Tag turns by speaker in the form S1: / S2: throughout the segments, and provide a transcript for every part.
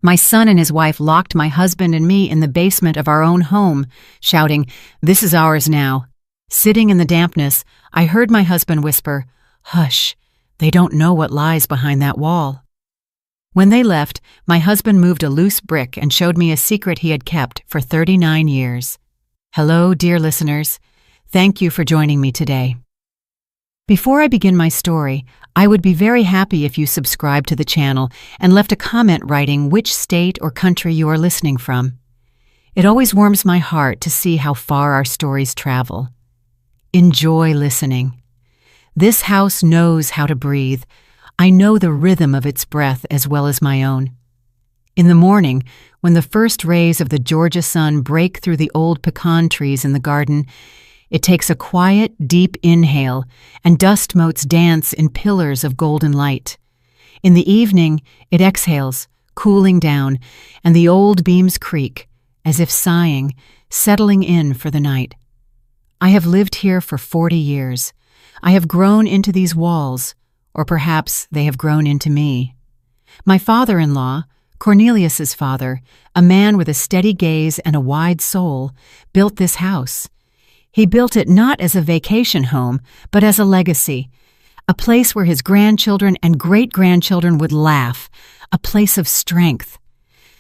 S1: My son and his wife locked my husband and me in the basement of our own home, shouting, "This is ours now." Sitting in the dampness, I heard my husband whisper, "Hush, they don't know what lies behind that wall." When they left, my husband moved a loose brick and showed me a secret he had kept for 39 years. Hello, dear listeners. Thank you for joining me today. Before I begin my story, I would be very happy if you subscribed to the channel and left a comment writing which state or country you are listening from. It always warms my heart to see how far our stories travel. Enjoy listening. This house knows how to breathe. I know the rhythm of its breath as well as my own. In the morning, when the first rays of the Georgia sun break through the old pecan trees in the garden, it takes a quiet, deep inhale, and dust motes dance in pillars of golden light. In the evening, it exhales, cooling down, and the old beams creak, as if sighing, settling in for the night. I have lived here for 40 years. I have grown into these walls, or perhaps they have grown into me. My father-in-law, Cornelius's father, a man with a steady gaze and a wide soul, built this house. He built it not as a vacation home, but as a legacy, a place where his grandchildren and great-grandchildren would laugh, a place of strength.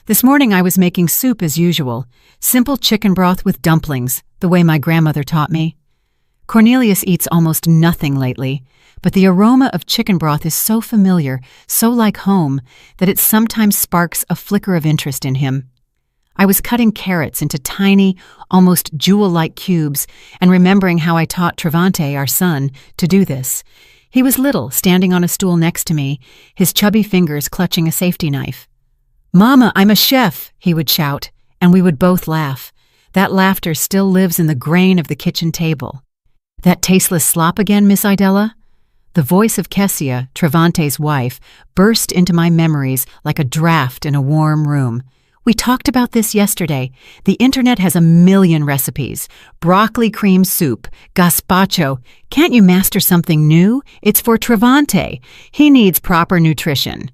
S1: This morning I was making soup as usual, simple chicken broth with dumplings, the way my grandmother taught me. Cornelius eats almost nothing lately, but the aroma of chicken broth is so familiar, so like home, that it sometimes sparks a flicker of interest in him. I was cutting carrots into tiny, almost jewel-like cubes and remembering how I taught Travante, our son, to do this. He was little, standing on a stool next to me, his chubby fingers clutching a safety knife. "Mama, I'm a chef," he would shout, and we would both laugh. That laughter still lives in the grain of the kitchen table. "That tasteless slop again, Miss Idella?" The voice of Kessia, Travante's wife, burst into my memories like a draft in a warm room. "We talked about this yesterday. The internet has a million recipes. Broccoli cream soup, gazpacho. Can't you master something new? It's for Travante. He needs proper nutrition."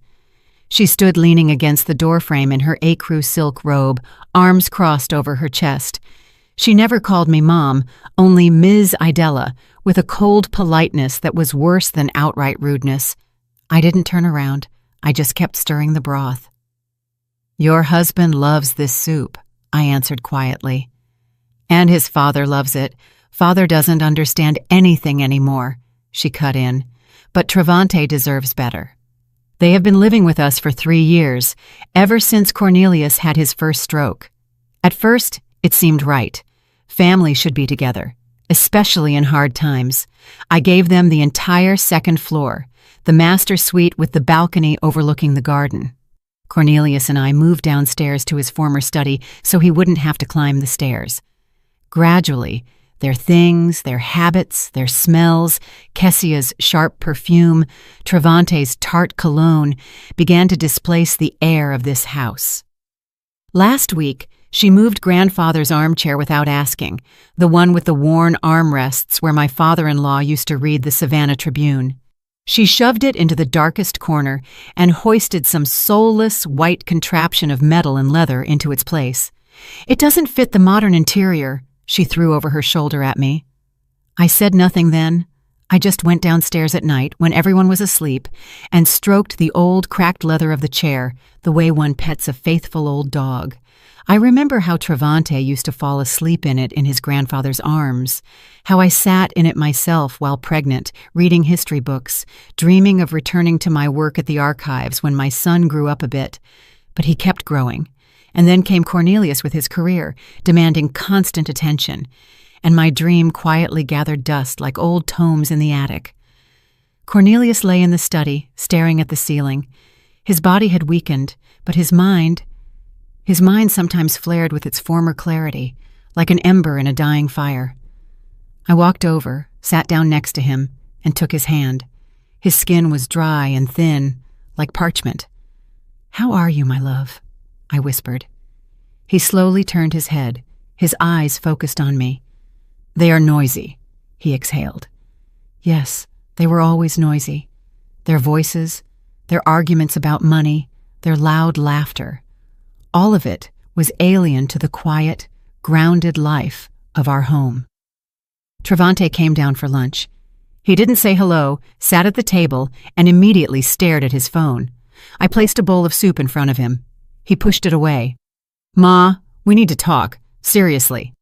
S1: She stood leaning against the doorframe in her ecru silk robe, arms crossed over her chest. She never called me Mom, only Ms. Idella, with a cold politeness that was worse than outright rudeness. I didn't turn around. I just kept stirring the broth. "Your husband loves this soup," I answered quietly. "And his father loves it. Father doesn't understand anything anymore," she cut in. "But Travante deserves better. They have been living with us for 3 years, ever since Cornelius had his first stroke. At first, it seemed right. Family should be together, especially in hard times. I gave them the entire second floor, the master suite with the balcony overlooking the garden. Cornelius and I moved downstairs to his former study so he wouldn't have to climb the stairs. Gradually, their things, their habits, their smells, Kessia's sharp perfume, Travante's tart cologne, began to displace the air of this house. Last week, she moved grandfather's armchair without asking, the one with the worn armrests where my father-in-law used to read the Savannah Tribune. She shoved it into the darkest corner and hoisted some soulless white contraption of metal and leather into its place. "It doesn't fit the modern interior," she threw over her shoulder at me. I said nothing then. I just went downstairs at night when everyone was asleep and stroked the old cracked leather of the chair the way one pets a faithful old dog. I remember how Travante used to fall asleep in it in his grandfather's arms, how I sat in it myself while pregnant, reading history books, dreaming of returning to my work at the archives when my son grew up a bit. But he kept growing. And then came Cornelius with his career, demanding constant attention, and my dream quietly gathered dust like old tomes in the attic. Cornelius lay in the study, staring at the ceiling. His body had weakened, but his mind sometimes flared with its former clarity, like an ember in a dying fire. I walked over, sat down next to him, and took his hand. His skin was dry and thin, like parchment. "How are you, my love?" I whispered. He slowly turned his head, his eyes focused on me. "They are noisy," he exhaled. Yes, they were always noisy. Their voices, their arguments about money, their loud laughter, All of it was alien to the quiet, grounded life of our home. Travante came down for lunch. He didn't say hello, sat at the table, and immediately stared at his phone. I placed a bowl of soup in front of him. He pushed it away. "Ma, we need to talk. Seriously."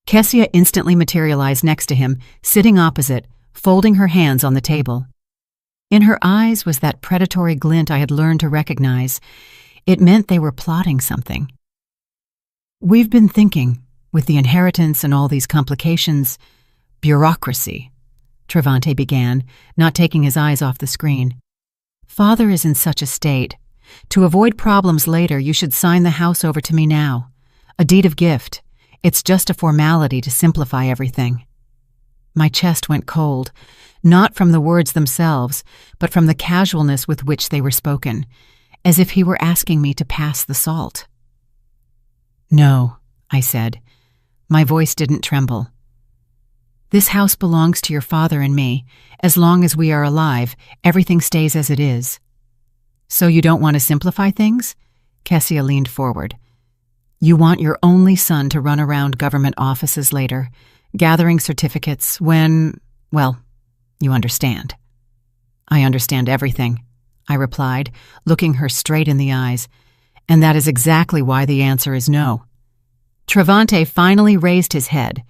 S1: Kessia instantly materialized next to him, sitting opposite, folding her hands on the table. In her eyes was that predatory glint I had learned to recognize. It meant they were plotting something. "We've been thinking, with the inheritance and all these complications, bureaucracy," Travante began, not taking his eyes off the screen. "Father is in such a state. To avoid problems later, you should sign the house over to me now. A deed of gift. It's just a formality to simplify everything." My chest went cold, not from the words themselves, but from the casualness with which they were spoken, as if he were asking me to pass the salt. "No," I said. My voice didn't tremble. "This house belongs to your father and me. As long as we are alive, everything stays as it is." "So you don't want to simplify things?" Kessia leaned forward. "You want your only son to run around government offices later, gathering certificates when, well, you understand." "I understand everything," I replied, looking her straight in the eyes. "And that is exactly why the answer is no." Travante finally raised his head.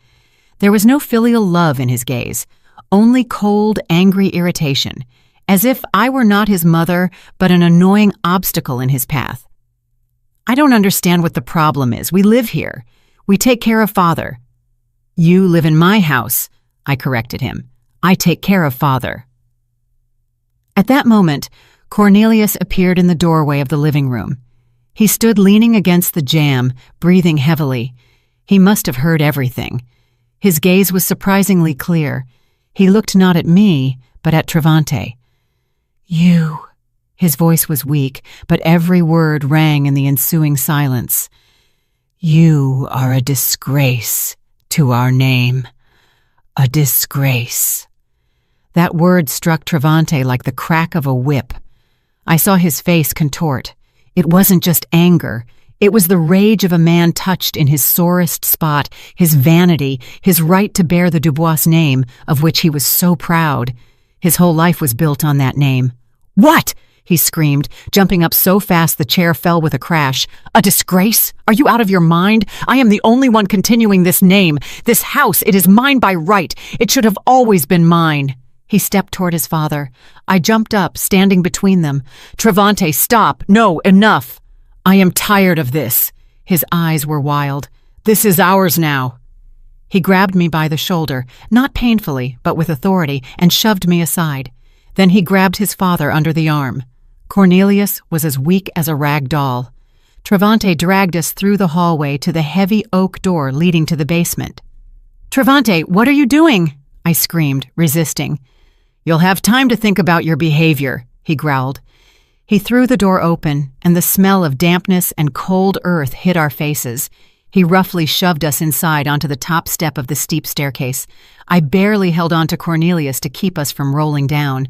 S1: There was no filial love in his gaze, only cold, angry irritation, as if I were not his mother, but an annoying obstacle in his path. "I don't understand what the problem is. We live here. We take care of Father." "You live in my house," I corrected him. "I take care of Father." At that moment, Cornelius appeared in the doorway of the living room. He stood leaning against the jamb, breathing heavily. He must have heard everything. His gaze was surprisingly clear. He looked not at me, but at Travante. "You..." His voice was weak, but every word rang in the ensuing silence. "You are a disgrace to our name. A disgrace." That word struck Travante like the crack of a whip. I saw his face contort. It wasn't just anger. It was the rage of a man touched in his sorest spot, his vanity, his right to bear the Dubois name, of which he was so proud. His whole life was built on that name. "What?" he screamed, jumping up so fast the chair fell with a crash. "A disgrace? Are you out of your mind? I am the only one continuing this name. This house, it is mine by right. It should have always been mine." He stepped toward his father. I jumped up, standing between them. "Travante, stop! No, enough! I am tired of this." His eyes were wild. "This is ours now." He grabbed me by the shoulder, not painfully, but with authority, and shoved me aside. Then he grabbed his father under the arm. Cornelius was as weak as a rag doll. Travante dragged us through the hallway to the heavy oak door leading to the basement. "Travante, what are you doing?" I screamed, resisting. "You'll have time to think about your behavior," he growled. He threw the door open, and the smell of dampness and cold earth hit our faces. He roughly shoved us inside onto the top step of the steep staircase. I barely held on to Cornelius to keep us from rolling down.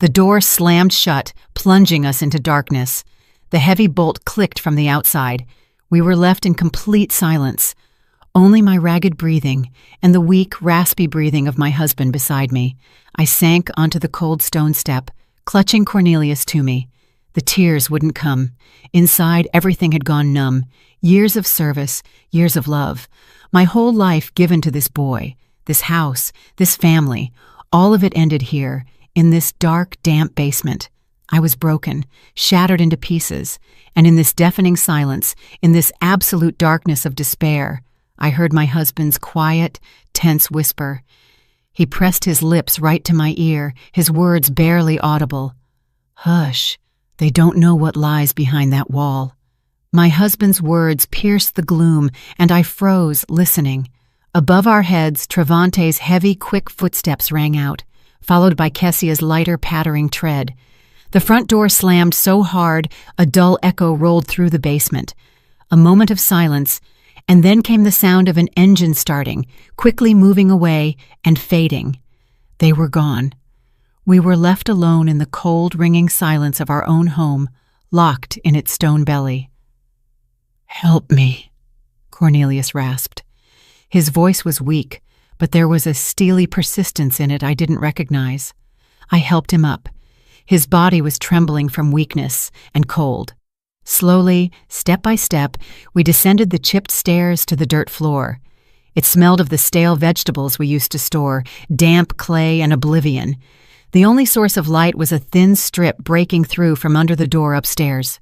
S1: The door slammed shut, plunging us into darkness. The heavy bolt clicked from the outside. We were left in complete silence. Only my ragged breathing and the weak, raspy breathing of my husband beside me. I sank onto the cold stone step, clutching Cornelius to me. The tears wouldn't come. Inside, everything had gone numb. Years of service, years of love. My whole life given to this boy, this house, this family. All of it ended here, in this dark, damp basement. I was broken, shattered into pieces, and in this deafening silence, in this absolute darkness of despair, I heard my husband's quiet, tense whisper. He pressed his lips right to my ear, his words barely audible. "Hush, they don't know what lies behind that wall." My husband's words pierced the gloom, and I froze, listening. Above our heads, Travante's heavy, quick footsteps rang out, followed by Kessia's lighter, pattering tread. The front door slammed so hard, a dull echo rolled through the basement. A moment of silence, and then came the sound of an engine starting, quickly moving away and fading. They were gone. We were left alone in the cold, ringing silence of our own home, locked in its stone belly. "Help me," Cornelius rasped. His voice was weak, but there was a steely persistence in it I didn't recognize. I helped him up. His body was trembling from weakness and cold. Slowly, step by step, we descended the chipped stairs to the dirt floor. It smelled of the stale vegetables we used to store, damp clay and oblivion. The only source of light was a thin strip breaking through from under the door upstairs.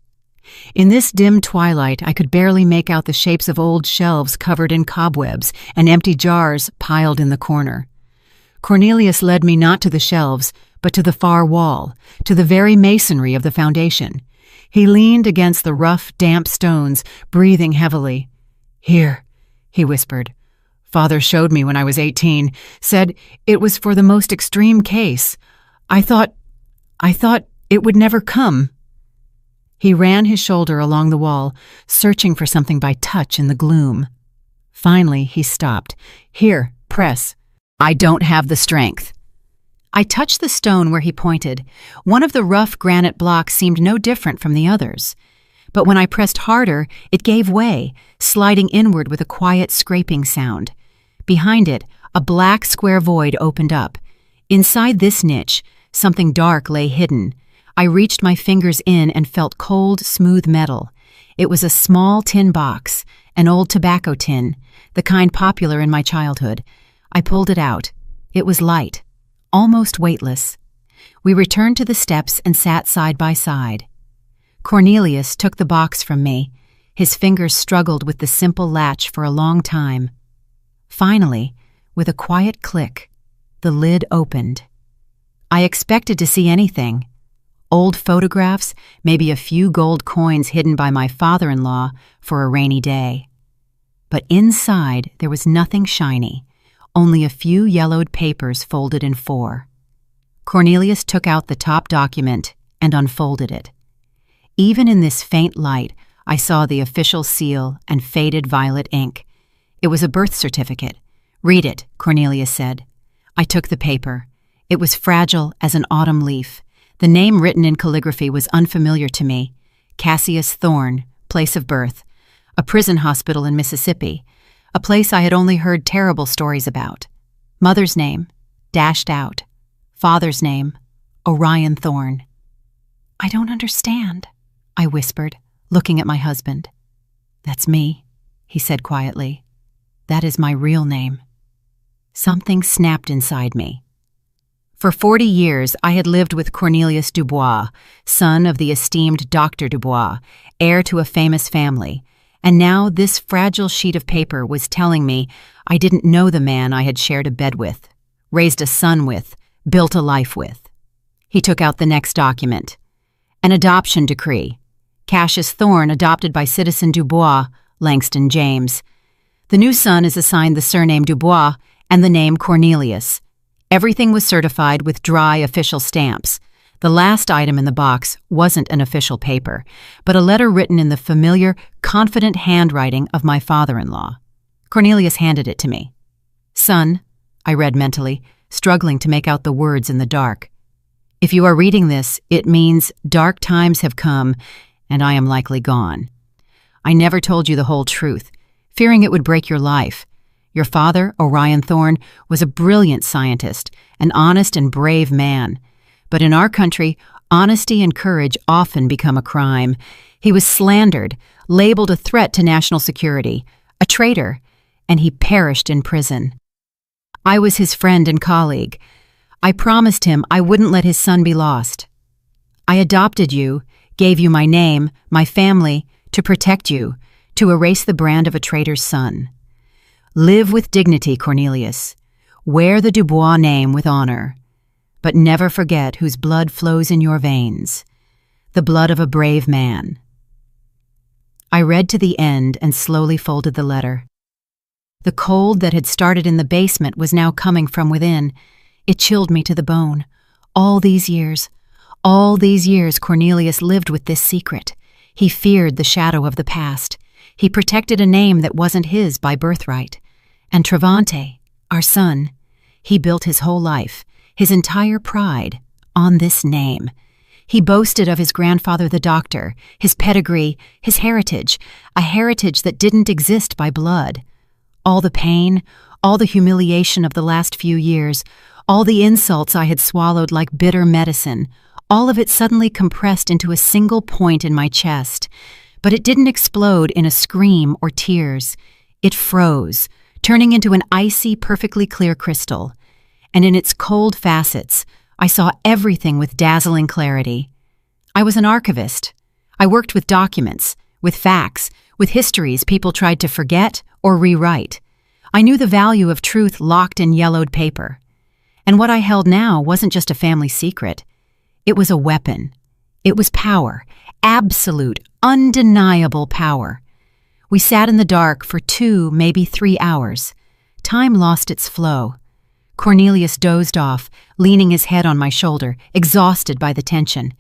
S1: In this dim twilight, I could barely make out the shapes of old shelves covered in cobwebs and empty jars piled in the corner. Cornelius led me not to the shelves, but to the far wall, to the very masonry of the foundation. He leaned against the rough, damp stones, breathing heavily. "Here," he whispered. "Father showed me when I was 18, said it was for the most extreme case. I thought it would never come." He ran his shoulder along the wall, searching for something by touch in the gloom. Finally, he stopped. "Here, press. I don't have the strength." I touched the stone where he pointed. One of the rough granite blocks seemed no different from the others. But when I pressed harder, it gave way, sliding inward with a quiet scraping sound. Behind it, a black square void opened up. Inside this niche, something dark lay hidden. I reached my fingers in and felt cold, smooth metal. It was a small tin box, an old tobacco tin, the kind popular in my childhood. I pulled it out. It was light, almost weightless. We returned to the steps and sat side by side. Cornelius took the box from me. His fingers struggled with the simple latch for a long time. Finally, with a quiet click, the lid opened. I expected to see anything. Old photographs, maybe a few gold coins hidden by my father-in-law for a rainy day. But inside there was nothing shiny, only a few yellowed papers folded in four. Cornelius took out the top document and unfolded it. Even in this faint light, I saw the official seal and faded violet ink. It was a birth certificate. "Read it," Cornelius said. I took the paper. It was fragile as an autumn leaf. The name written in calligraphy was unfamiliar to me. Cassius Thorne, place of birth. A prison hospital in Mississippi. A place I had only heard terrible stories about. Mother's name, dashed out. Father's name, Orion Thorne. "I don't understand," I whispered, looking at my husband. "That's me," he said quietly. "That is my real name." Something snapped inside me. For 40 years, I had lived with Cornelius Dubois, son of the esteemed Dr. Dubois, heir to a famous family, and now this fragile sheet of paper was telling me I didn't know the man I had shared a bed with, raised a son with, built a life with. He took out the next document. An adoption decree. Cassius Thorne adopted by citizen Dubois, Langston James. The new son is assigned the surname Dubois and the name Cornelius. Everything was certified with dry official stamps. The last item in the box wasn't an official paper, but a letter written in the familiar, confident handwriting of my father-in-law. Cornelius handed it to me. "Son," I read mentally, struggling to make out the words in the dark. "If you are reading this, it means dark times have come, and I am likely gone. I never told you the whole truth, fearing it would break your life. Your father, Orion Thorne, was a brilliant scientist, an honest and brave man. But in our country, honesty and courage often become a crime. He was slandered, labeled a threat to national security, a traitor, and he perished in prison. I was his friend and colleague. I promised him I wouldn't let his son be lost. I adopted you, gave you my name, my family, to protect you, to erase the brand of a traitor's son. Live with dignity, Cornelius. Wear the Dubois name with honor. But never forget whose blood flows in your veins. The blood of a brave man." I read to the end and slowly folded the letter. The cold that had started in the basement was now coming from within. It chilled me to the bone. All these years Cornelius lived with this secret. He feared the shadow of the past. He protected a name that wasn't his by birthright. And Travante, our son, he built his whole life, his entire pride, on this name. He boasted of his grandfather the doctor, his pedigree, his heritage, a heritage that didn't exist by blood. All the pain, all the humiliation of the last few years, all the insults I had swallowed like bitter medicine, all of it suddenly compressed into a single point in my chest. But it didn't explode in a scream or tears. It froze, turning into an icy, perfectly clear crystal. And in its cold facets, I saw everything with dazzling clarity. I was an archivist. I worked with documents, with facts, with histories people tried to forget or rewrite. I knew the value of truth locked in yellowed paper. And what I held now wasn't just a family secret. It was a weapon. It was power, absolute, undeniable power. We sat in the dark for 2, maybe 3 hours. Time lost its flow. Cornelius dozed off, leaning his head on my shoulder, exhausted by the tension.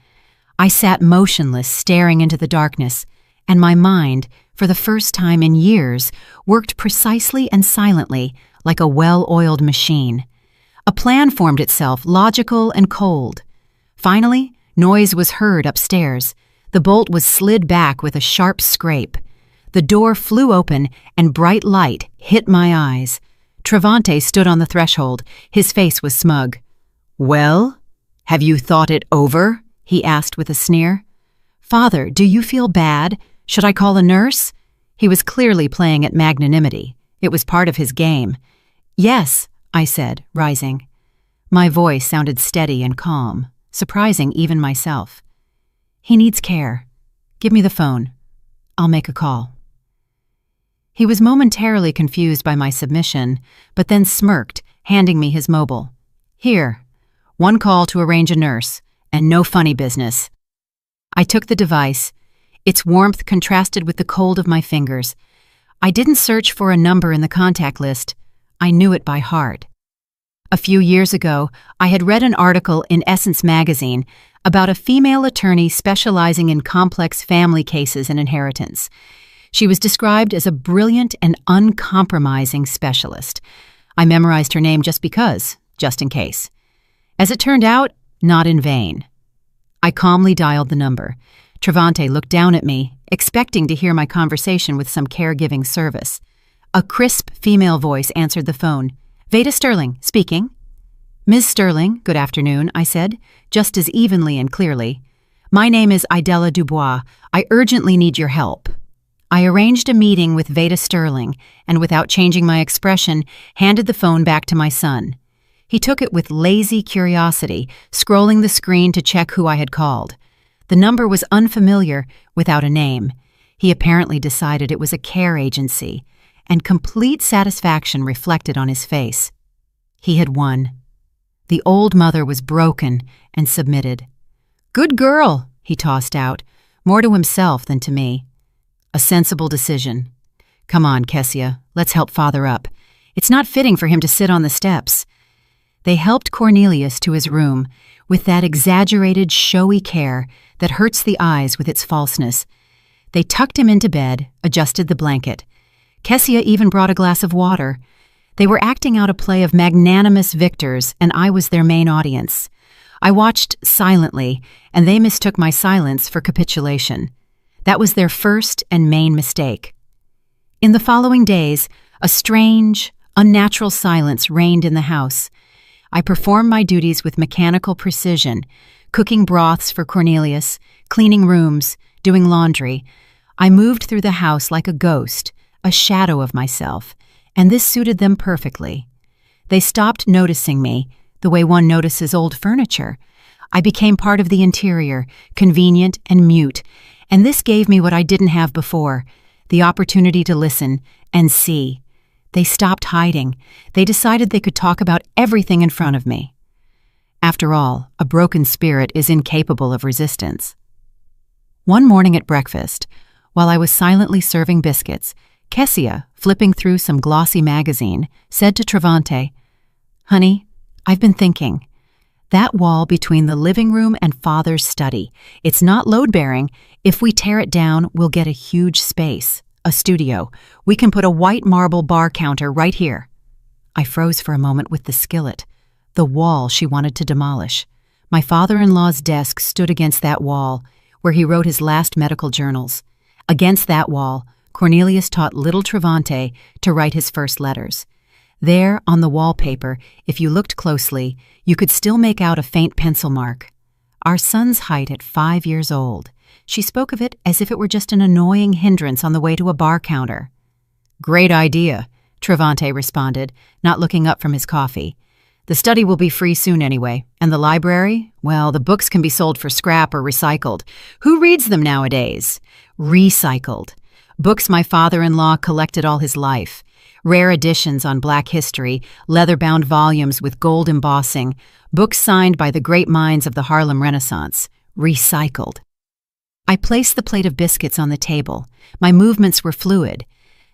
S1: I sat motionless, staring into the darkness, and my mind, for the first time in years, worked precisely and silently, like a well-oiled machine. A plan formed itself, logical and cold. Finally, noise was heard upstairs. The bolt was slid back with a sharp scrape. The door flew open, and bright light hit my eyes. Travante stood on the threshold. His face was smug. "Well, have you thought it over?" he asked with a sneer. "Father, do you feel bad? Should I call a nurse?" He was clearly playing at magnanimity. It was part of his game. "Yes," I said, rising. My voice sounded steady and calm, surprising even myself. "He needs care. Give me the phone. I'll make a call." He was momentarily confused by my submission, but then smirked, handing me his mobile. "Here, 1 call to arrange a nurse, and no funny business." I took the device. Its warmth contrasted with the cold of my fingers. I didn't search for a number in the contact list. I knew it by heart. A few years ago, I had read an article in Essence magazine about a female attorney specializing in complex family cases and inheritance. She was described as a brilliant and uncompromising specialist. I memorized her name just because, just in case. As it turned out, not in vain. I calmly dialed the number. Travante looked down at me, expecting to hear my conversation with some caregiving service. A crisp female voice answered the phone. "Veda Sterling, speaking." "Ms. Sterling, good afternoon," I said, just as evenly and clearly. "My name is Idella Dubois. I urgently need your help." I arranged a meeting with Veda Sterling and, without changing my expression, handed the phone back to my son. He took it with lazy curiosity, scrolling the screen to check who I had called. The number was unfamiliar, without a name. He apparently decided it was a care agency, and complete satisfaction reflected on his face. He had won. The old mother was broken and submitted. "Good girl," he tossed out, more to himself than to me. A sensible decision. "Come on, Kessia, let's help Father up. It's not fitting for him to sit on the steps." They helped Cornelius to his room with that exaggerated, showy care that hurts the eyes with its falseness. They tucked him into bed, adjusted the blanket. Kessia even brought a glass of water. They were acting out a play of magnanimous victors, and I was their main audience. I watched silently, and they mistook my silence for capitulation. That was their first and main mistake. In the following days, a strange, unnatural silence reigned in the house. I performed my duties with mechanical precision, cooking broths for Cornelius, cleaning rooms, doing laundry. I moved through the house like a ghost, a shadow of myself, and this suited them perfectly. They stopped noticing me, the way one notices old furniture. I became part of the interior, convenient and mute, and this gave me what I didn't have before, the opportunity to listen and see. They stopped hiding. They decided they could talk about everything in front of me. After all, a broken spirit is incapable of resistance. One morning at breakfast, while I was silently serving biscuits, Kessia, flipping through some glossy magazine, said to Travante, "Honey, I've been thinking. That wall between the living room and Father's study, it's not load-bearing. If we tear it down, we'll get a huge space, a studio. We can put a white marble bar counter right here." I froze for a moment with the skillet, the wall she wanted to demolish. My father-in-law's desk stood against that wall, where he wrote his last medical journals. Against that wall, Cornelius taught little Travante to write his first letters. There, on the wallpaper, if you looked closely, you could still make out a faint pencil mark. Our son's height at 5 years old. She spoke of it as if it were just an annoying hindrance on the way to a bar counter. "Great idea," Travante responded, not looking up from his coffee. "The study will be free soon anyway, and the library? Well, the books can be sold for scrap or recycled. Who reads them nowadays? Recycled. Books my father-in-law collected all his life. Rare editions on Black history, leather-bound volumes with gold embossing, books signed by the great minds of the Harlem Renaissance. Recycled." I placed the plate of biscuits on the table. My movements were fluid.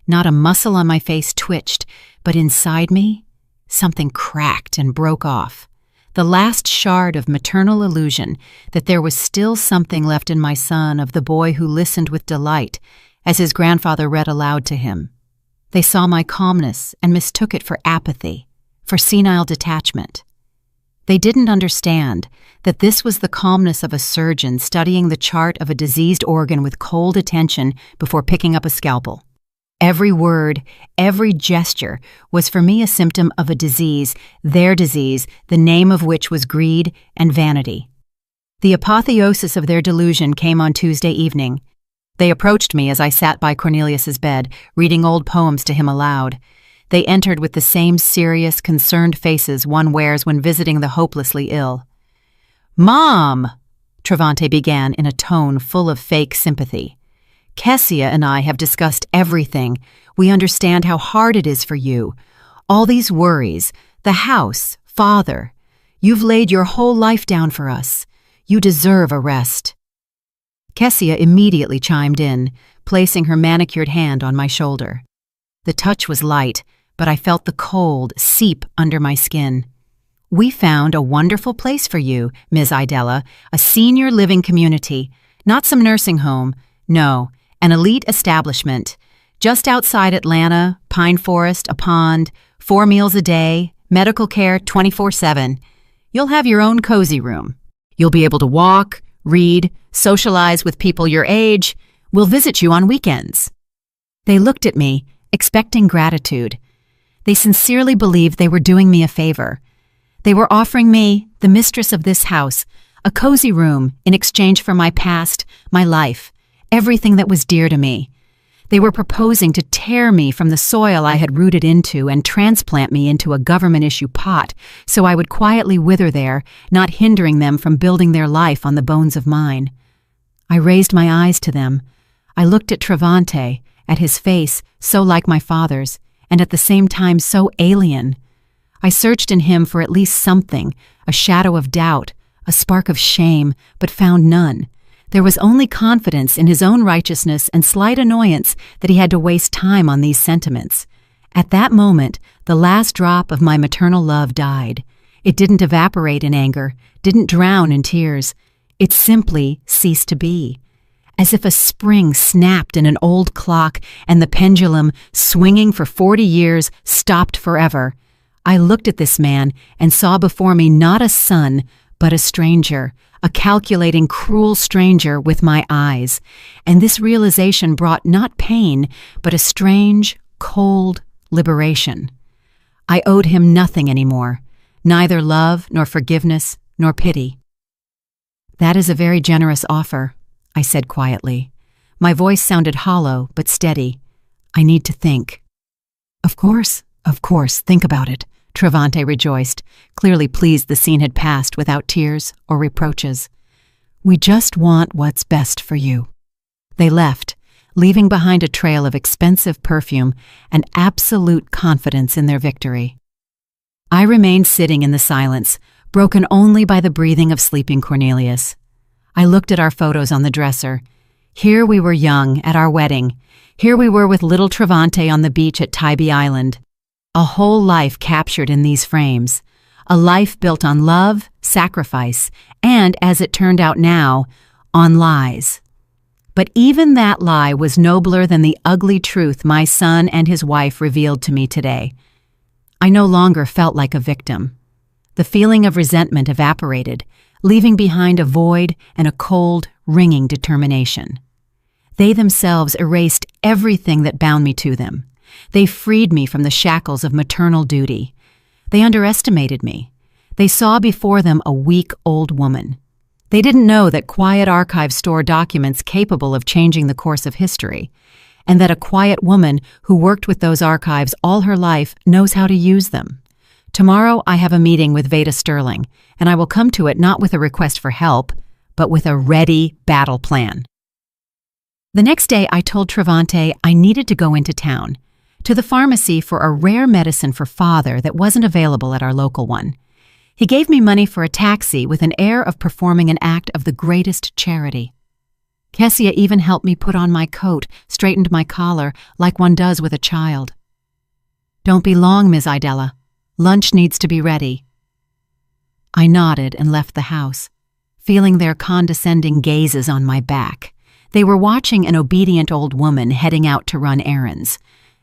S1: Not a muscle on my face twitched, but inside me, something cracked and broke off. The last shard of maternal illusion that there was still something left in my son of the boy who listened with delight as his grandfather read aloud to him. They saw my calmness and mistook it for apathy, for senile detachment. They didn't understand that this was the calmness of a surgeon studying the chart of a diseased organ with cold attention before picking up a scalpel. Every word, every gesture was for me a symptom of a disease, their disease, the name of which was greed and vanity. The apotheosis of their delusion came on Tuesday evening. They approached me as I sat by Cornelius's bed, reading old poems to him aloud. They entered with the same serious, concerned faces one wears when visiting the hopelessly ill. "Mom!" Travante began in a tone full of fake sympathy. "Kessia and I have discussed everything. We understand how hard it is for you. All these worries, the house, father. You've laid your whole life down for us. You deserve a rest." Kessia immediately chimed in, placing her manicured hand on my shoulder. The touch was light, but I felt the cold seep under my skin. "We found a wonderful place for you, Ms. Idella, a senior living community, not some nursing home. No, an elite establishment. Just outside Atlanta, pine forest, a pond, 4 meals a day, medical care 24/7. You'll have your own cozy room. You'll be able to walk, read, socialize with people your age. We'll visit you on weekends." They looked at me, expecting gratitude. They sincerely believed they were doing me a favor. They were offering me, the mistress of this house, a cozy room in exchange for my past, my life, everything that was dear to me. They were proposing to tear me from the soil I had rooted into and transplant me into a government-issue pot so I would quietly wither there, not hindering them from building their life on the bones of mine. I raised my eyes to them. I looked at Travante, at his face so like my father's, and at the same time so alien. I searched in him for at least something, a shadow of doubt, a spark of shame, but found none. There was only confidence in his own righteousness and slight annoyance that he had to waste time on these sentiments. At that moment, the last drop of my maternal love died. It didn't evaporate in anger, didn't drown in tears. It simply ceased to be. As if a spring snapped in an old clock and the pendulum, swinging for 40 years, stopped forever. I looked at this man and saw before me not a son, but a stranger, a calculating, cruel stranger with my eyes. And this realization brought not pain, but a strange, cold liberation. I owed him nothing anymore, neither love nor forgiveness nor pity. "That is a very generous offer," I said quietly. My voice sounded hollow but steady. "I need to think." Of course, think about it," Travante rejoiced, clearly pleased the scene had passed without tears or reproaches. "We just want what's best for you." They left, leaving behind a trail of expensive perfume and absolute confidence in their victory. I remained sitting in the silence, broken only by the breathing of sleeping Cornelius. I looked at our photos on the dresser. Here we were young, at our wedding. Here we were with little Travante on the beach at Tybee Island. A whole life captured in these frames. A life built on love, sacrifice, and, as it turned out now, on lies. But even that lie was nobler than the ugly truth my son and his wife revealed to me today. I no longer felt like a victim. The feeling of resentment evaporated, leaving behind a void and a cold, ringing determination. They themselves erased everything that bound me to them. They freed me from the shackles of maternal duty. They underestimated me. They saw before them a weak old woman. They didn't know that quiet archives store documents capable of changing the course of history, and that a quiet woman who worked with those archives all her life knows how to use them. Tomorrow I have a meeting with Veda Sterling, and I will come to it not with a request for help, but with a ready battle plan. The next day I told Travante I needed to go into town, to the pharmacy for a rare medicine for father that wasn't available at our local one. He gave me money for a taxi with an air of performing an act of the greatest charity. Kessia even helped me put on my coat, straightened my collar, like one does with a child. "Don't be long, Ms. Idella. Lunch needs to be ready." I nodded and left the house, feeling their condescending gazes on my back. They were watching an obedient old woman heading out to run errands.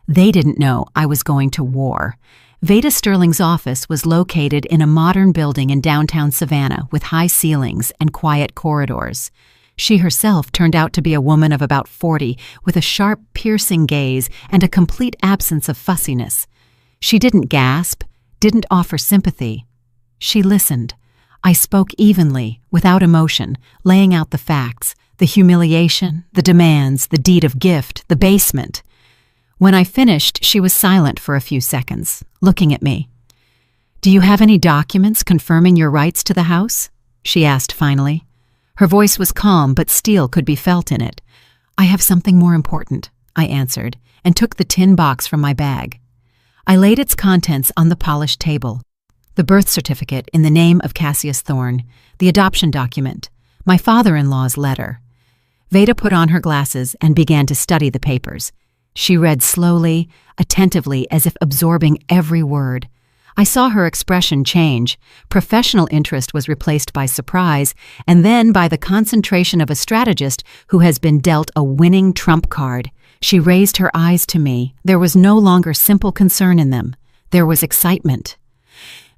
S1: They didn't know I was going to war. Veda Sterling's office was located in a modern building in downtown Savannah with high ceilings and quiet corridors. She herself turned out to be a woman of about 40, with a sharp, piercing gaze and a complete absence of fussiness. She didn't gasp, didn't offer sympathy. She listened. I spoke evenly, without emotion, laying out the facts, the humiliation, the demands, the deed of gift, the basement. When I finished, she was silent for a few seconds, looking at me. "Do you have any documents confirming your rights to the house?" she asked finally. Her voice was calm, but steel could be felt in it. "I have something more important," I answered, and took the tin box from my bag. I laid its contents on the polished table. The birth certificate in the name of Cassius Thorne, the adoption document, my father-in-law's letter. Veda put on her glasses and began to study the papers. She read slowly, attentively, as if absorbing every word. I saw her expression change. Professional interest was replaced by surprise, and then by the concentration of a strategist who has been dealt a winning trump card. She raised her eyes to me. There was no longer simple concern in them. There was excitement.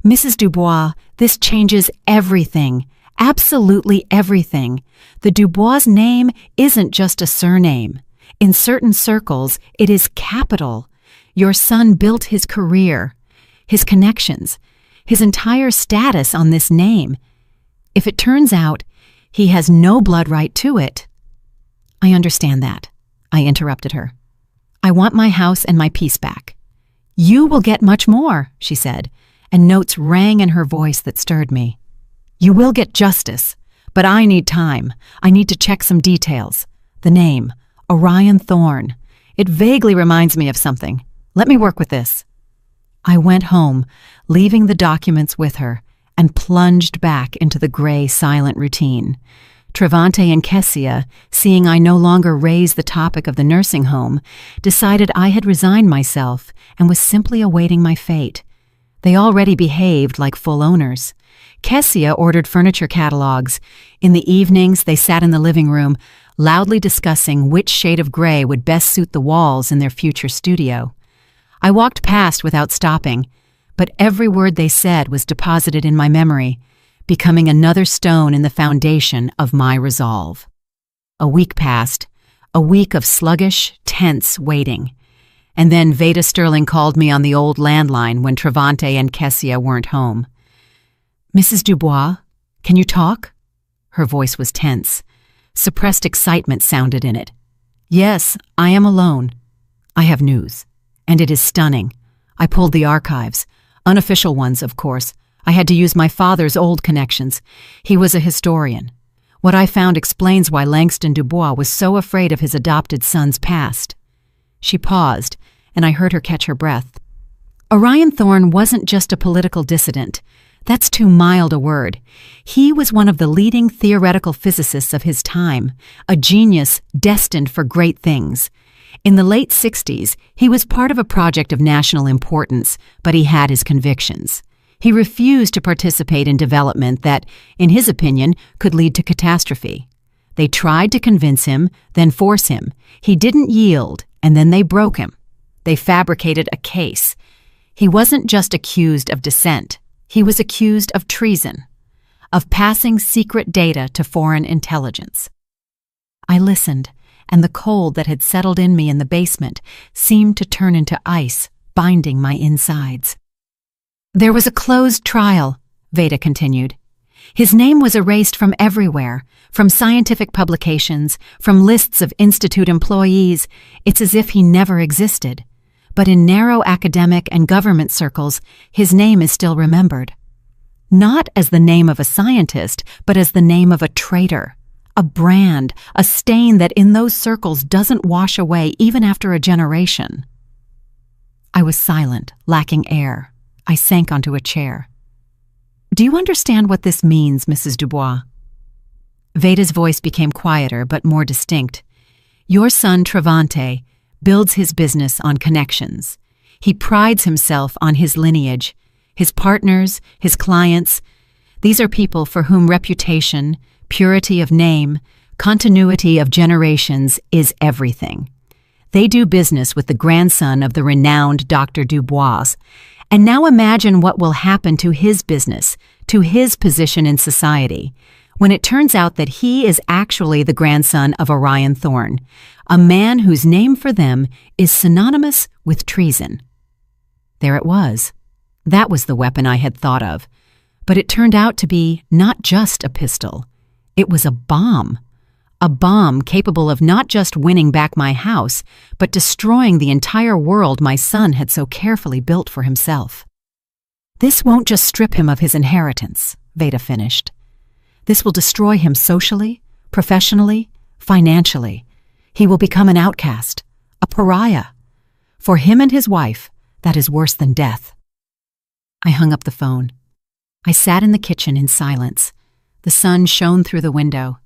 S1: "Mrs. Dubois, this changes everything. Absolutely everything. The Dubois name isn't just a surname. In certain circles, it is capital. Your son built his career, his connections, his entire status on this name. If it turns out he has no blood right to it—" "I understand that," I interrupted her. "I want my house and my peace back." "You will get much more," she said, and notes rang in her voice that stirred me. "You will get justice, but I need time. I need to check some details. The name, Orion Thorne. It vaguely reminds me of something. Let me work with this." I went home, leaving the documents with her, and plunged back into the gray, silent routine. Travante and Kessia, seeing I no longer raised the topic of the nursing home, decided I had resigned myself and was simply awaiting my fate. They already behaved like full owners. Kessia ordered furniture catalogs. In the evenings, they sat in the living room, loudly discussing which shade of gray would best suit the walls in their future studio. I walked past without stopping, but every word they said was deposited in my memory, becoming another stone in the foundation of my resolve. A week passed, a week of sluggish, tense waiting. And then Veda Sterling called me on the old landline when Travante and Kessia weren't home. "Mrs. Dubois, can you talk?" Her voice was tense. Suppressed excitement sounded in it. "Yes, I am alone. I have news, and it is stunning. I pulled the archives, unofficial ones, of course. I had to use my father's old connections. He was a historian. What I found explains why Langston Dubois was so afraid of his adopted son's past." She paused, and I heard her catch her breath. Orion Thorne wasn't just a political dissident. That's too mild a word. He was one of the leading theoretical physicists of his time, a genius destined for great things. In the late 60s, he was part of a project of national importance, but he had his convictions. He refused to participate in development that, in his opinion, could lead to catastrophe. They tried to convince him, then force him. He didn't yield, and then they broke him. They fabricated a case. He wasn't just accused of dissent. He was accused of treason. of passing secret data to foreign intelligence. I listened, and the cold that had settled in me in the basement seemed to turn into ice, binding my insides. There was a closed trial, Veda continued. His name was erased from everywhere, from scientific publications, from lists of institute employees. It's as if he never existed. But in narrow academic and government circles, his name is still remembered. Not as the name of a scientist, but as the name of a traitor, a brand, a stain that in those circles doesn't wash away even after a generation. I was silent, lacking air. I sank onto a chair. Do you understand what this means, Mrs. Dubois? Veda's voice became quieter but more distinct. Your son, Travante, builds his business on connections. He prides himself on his lineage, his partners, his clients. These are people for whom reputation, purity of name, continuity of generations is everything. They do business with the grandson of the renowned Dr. Dubois. And now imagine what will happen to his business, to his position in society, when it turns out that he is actually the grandson of Orion Thorne, a man whose name for them is synonymous with treason. There it was. That was the weapon I had thought of. But it turned out to be not just a pistol. It was a bomb capable of not just winning back my house, but destroying the entire world my son had so carefully built for himself. This won't just strip him of his inheritance, Veda finished. This will destroy him socially, professionally, financially. He will become an outcast, a pariah. For him and his wife, that is worse than death. I hung up the phone. I sat in the kitchen in silence. The sun shone through the window.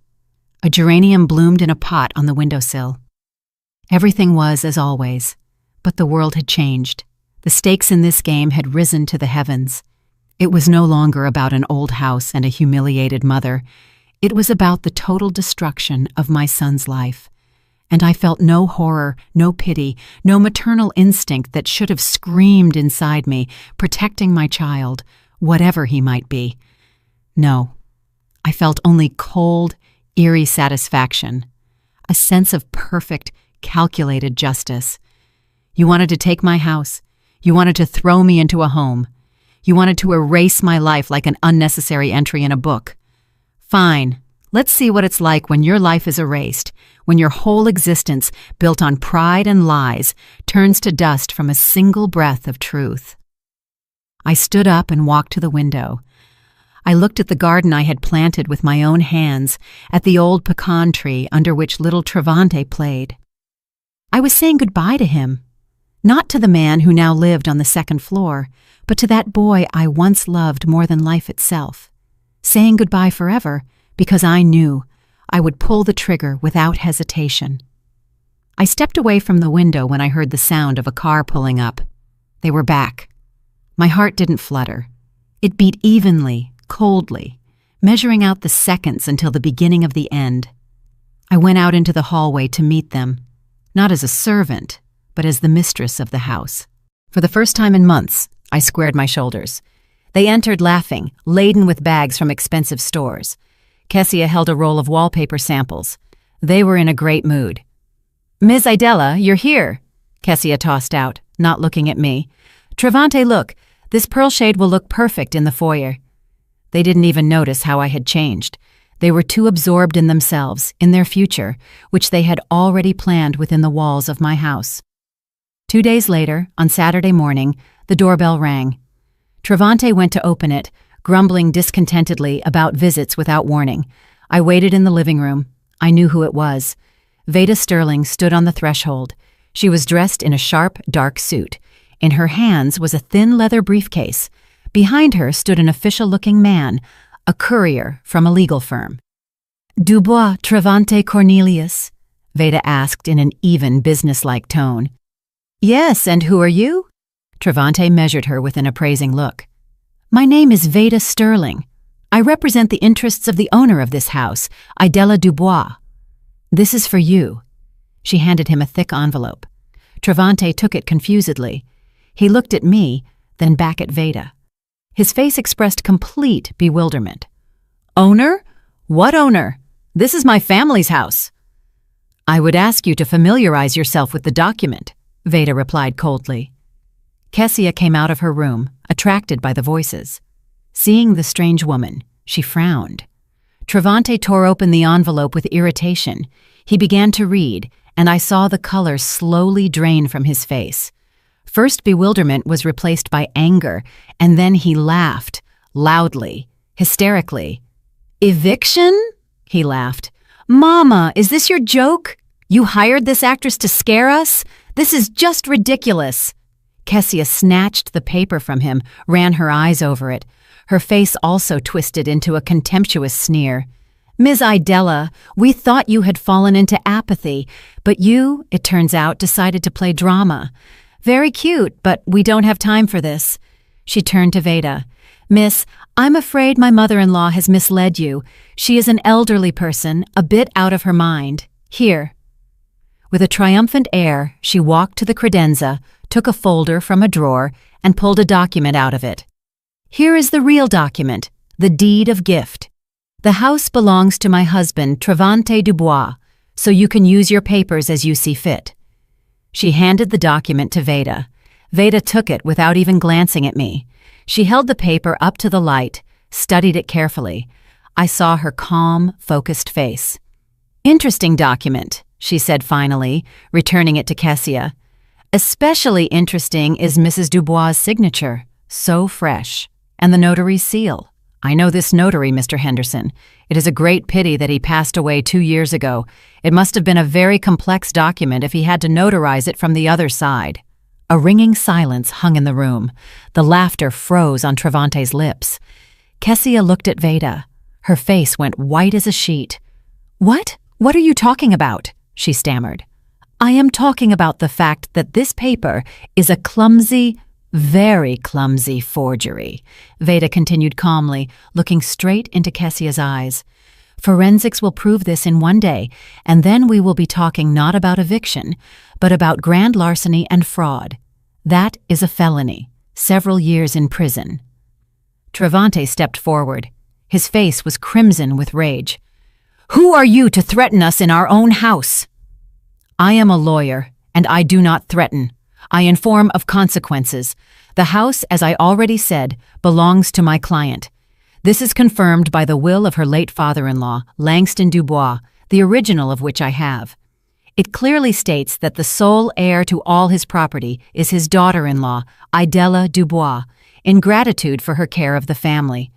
S1: A geranium bloomed in a pot on the windowsill. Everything was as always, but the world had changed. The stakes in this game had risen to the heavens. It was no longer about an old house and a humiliated mother. It was about the total destruction of my son's life. And I felt no horror, no pity, no maternal instinct that should have screamed inside me, protecting my child, whatever he might be. No, I felt only cold, eerie satisfaction, a sense of perfect, calculated justice. You wanted to take my house. You wanted to throw me into a home. You wanted to erase my life like an unnecessary entry in a book. Fine, let's see what it's like when your life is erased, when your whole existence, built on pride and lies, turns to dust from a single breath of truth. I stood up and walked to the window. I looked at the garden I had planted with my own hands, at the old pecan tree under which little Travante played. I was saying goodbye to him, not to the man who now lived on the second floor, but to that boy I once loved more than life itself. Saying goodbye forever because I knew I would pull the trigger without hesitation. I stepped away from the window when I heard the sound of a car pulling up. They were back. My heart didn't flutter. It beat evenly, coldly, measuring out the seconds until the beginning of the end. I went out into the hallway to meet them, not as a servant, but as the mistress of the house. For the first time in months, I squared my shoulders. They entered laughing, laden with bags from expensive stores. Kessia held a roll of wallpaper samples. They were in a great mood. "Ms. Idella, you're here," Kessia tossed out, not looking at me. "Travante, look, this pearl shade will look perfect in the foyer." They didn't even notice how I had changed. They were too absorbed in themselves, in their future, which they had already planned within the walls of my house. 2 days later, on Saturday morning, the doorbell rang. Travante went to open it, grumbling discontentedly about visits without warning. I waited in the living room. I knew who it was. Veda Sterling stood on the threshold. She was dressed in a sharp, dark suit. In her hands was a thin leather briefcase. Behind her stood an official-looking man, a courier from a legal firm. "Dubois, Travante Cornelius?" Veda asked in an even, businesslike tone. "Yes, and who are you?" Travante measured her with an appraising look. "My name is Veda Sterling. I represent the interests of the owner of this house, Idella Dubois. This is for you." She handed him a thick envelope. Travante took it confusedly. He looked at me, then back at Veda. His face expressed complete bewilderment. Owner? What owner? This is my family's house. I would ask you to familiarize yourself with the document, Veda replied coldly. Kessia came out of her room, attracted by the voices. Seeing the strange woman, she frowned. Travante tore open the envelope with irritation. He began to read, and I saw the color slowly drain from his face. First bewilderment was replaced by anger, and then he laughed, loudly, hysterically. Eviction? He laughed. Mama, is this your joke? You hired this actress to scare us? This is just ridiculous. Kessia snatched the paper from him, ran her eyes over it. Her face also twisted into a contemptuous sneer. Ms. Idella, we thought you had fallen into apathy, but you, it turns out, decided to play drama. Very cute, but we don't have time for this. She turned to Veda. Miss, I'm afraid my mother-in-law has misled you. She is an elderly person, a bit out of her mind. Here. With a triumphant air, she walked to the credenza, took a folder from a drawer, and pulled a document out of it. Here is the real document, the deed of gift. The house belongs to my husband, Travante Dubois, so you can use your papers as you see fit. She handed the document to Veda. Veda took it without even glancing at me. She held the paper up to the light, studied it carefully. I saw her calm, focused face. Interesting document, she said finally, returning it to Kessia. Especially interesting is Mrs. Dubois' signature, so fresh, and the notary's seal. I know this notary, Mr. Henderson. It is a great pity that he passed away 2 years ago. It must have been a very complex document if he had to notarize it from the other side. A ringing silence hung in the room. The laughter froze on Travante's lips. Kessia looked at Veda. Her face went white as a sheet. What? What are you talking about? She stammered. I am talking about the fact that this paper is a clumsy, very clumsy forgery, Veda continued calmly, looking straight into Kessia's eyes. Forensics will prove this in one day, and then we will be talking not about eviction, but about grand larceny and fraud. That is a felony, several years in prison. Travante stepped forward. His face was crimson with rage. Who are you to threaten us in our own house? I am a lawyer, and I do not threaten. I inform of consequences. The house, as I already said, belongs to my client. This is confirmed by the will of her late father-in-law, Langston Dubois, the original of which I have. It clearly states that the sole heir to all his property is his daughter-in-law, Idella Dubois, in gratitude for her care of the family.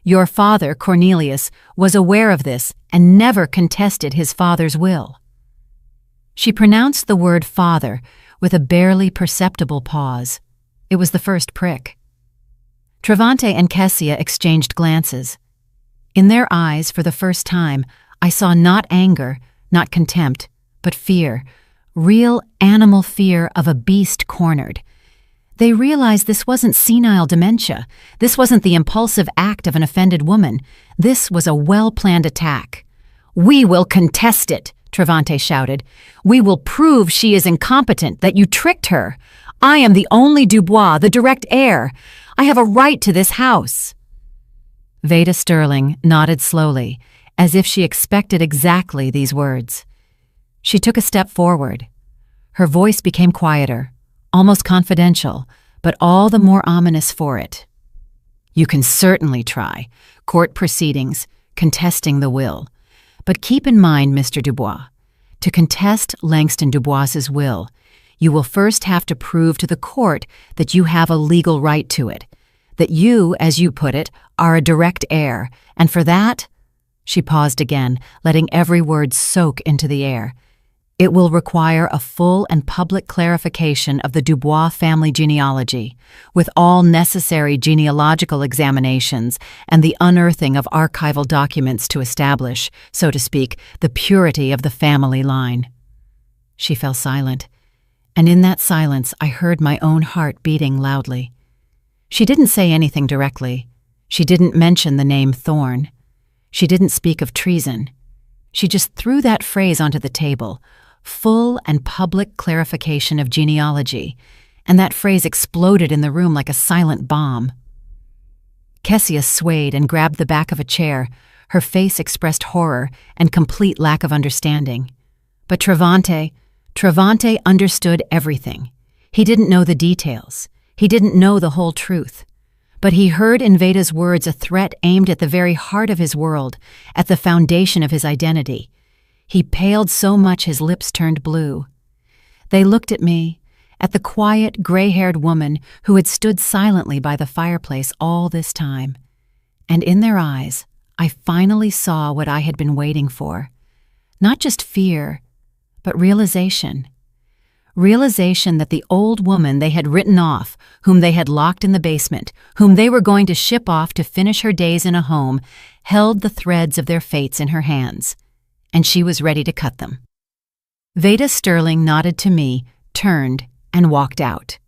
S1: Your father, Cornelius, was aware of this and never contested his father's will. She pronounced the word father with a barely perceptible pause. It was the first prick. Travante and Kessia exchanged glances. In their eyes, for the first time, I saw not anger, not contempt, but fear, real animal fear of a beast cornered. They realized this wasn't senile dementia. This wasn't the impulsive act of an offended woman. This was a well-planned attack. We will contest it, Travante shouted. We will prove she is incompetent, that you tricked her. I am the only Dubois, the direct heir. I have a right to this house. Veda Sterling nodded slowly, as if she expected exactly these words. She took a step forward. Her voice became quieter, almost confidential, but all the more ominous for it. You can certainly try. Court proceedings, contesting the will. But keep in mind, Mr. Dubois, to contest Langston Dubois's will, you will first have to prove to the court that you have a legal right to it, that you, as you put it, are a direct heir, and for that, she paused again, letting every word soak into the air. It will require a full and public clarification of the Dubois family genealogy, with all necessary genealogical examinations and the unearthing of archival documents to establish, so to speak, the purity of the family line. She fell silent, and in that silence I heard my own heart beating loudly. She didn't say anything directly. She didn't mention the name Thorne. She didn't speak of treason. She just threw that phrase onto the table, full and public clarification of genealogy, and that phrase exploded in the room like a silent bomb. Kessia swayed and grabbed the back of a chair, Her face expressed horror and complete lack of understanding. But Travante understood everything. He didn't know the details. He didn't know the whole truth. But he heard in Veda's words a threat aimed at the very heart of his world, at the foundation of his identity. He paled so much his lips turned blue. They looked at me, at the quiet, gray-haired woman who had stood silently by the fireplace all this time. And in their eyes, I finally saw what I had been waiting for. Not just fear, but realization. Realization that the old woman they had written off, whom they had locked in the basement, whom they were going to ship off to finish her days in a home, held the threads of their fates in her hands, and she was ready to cut them. Veda Sterling nodded to me, turned, and walked out.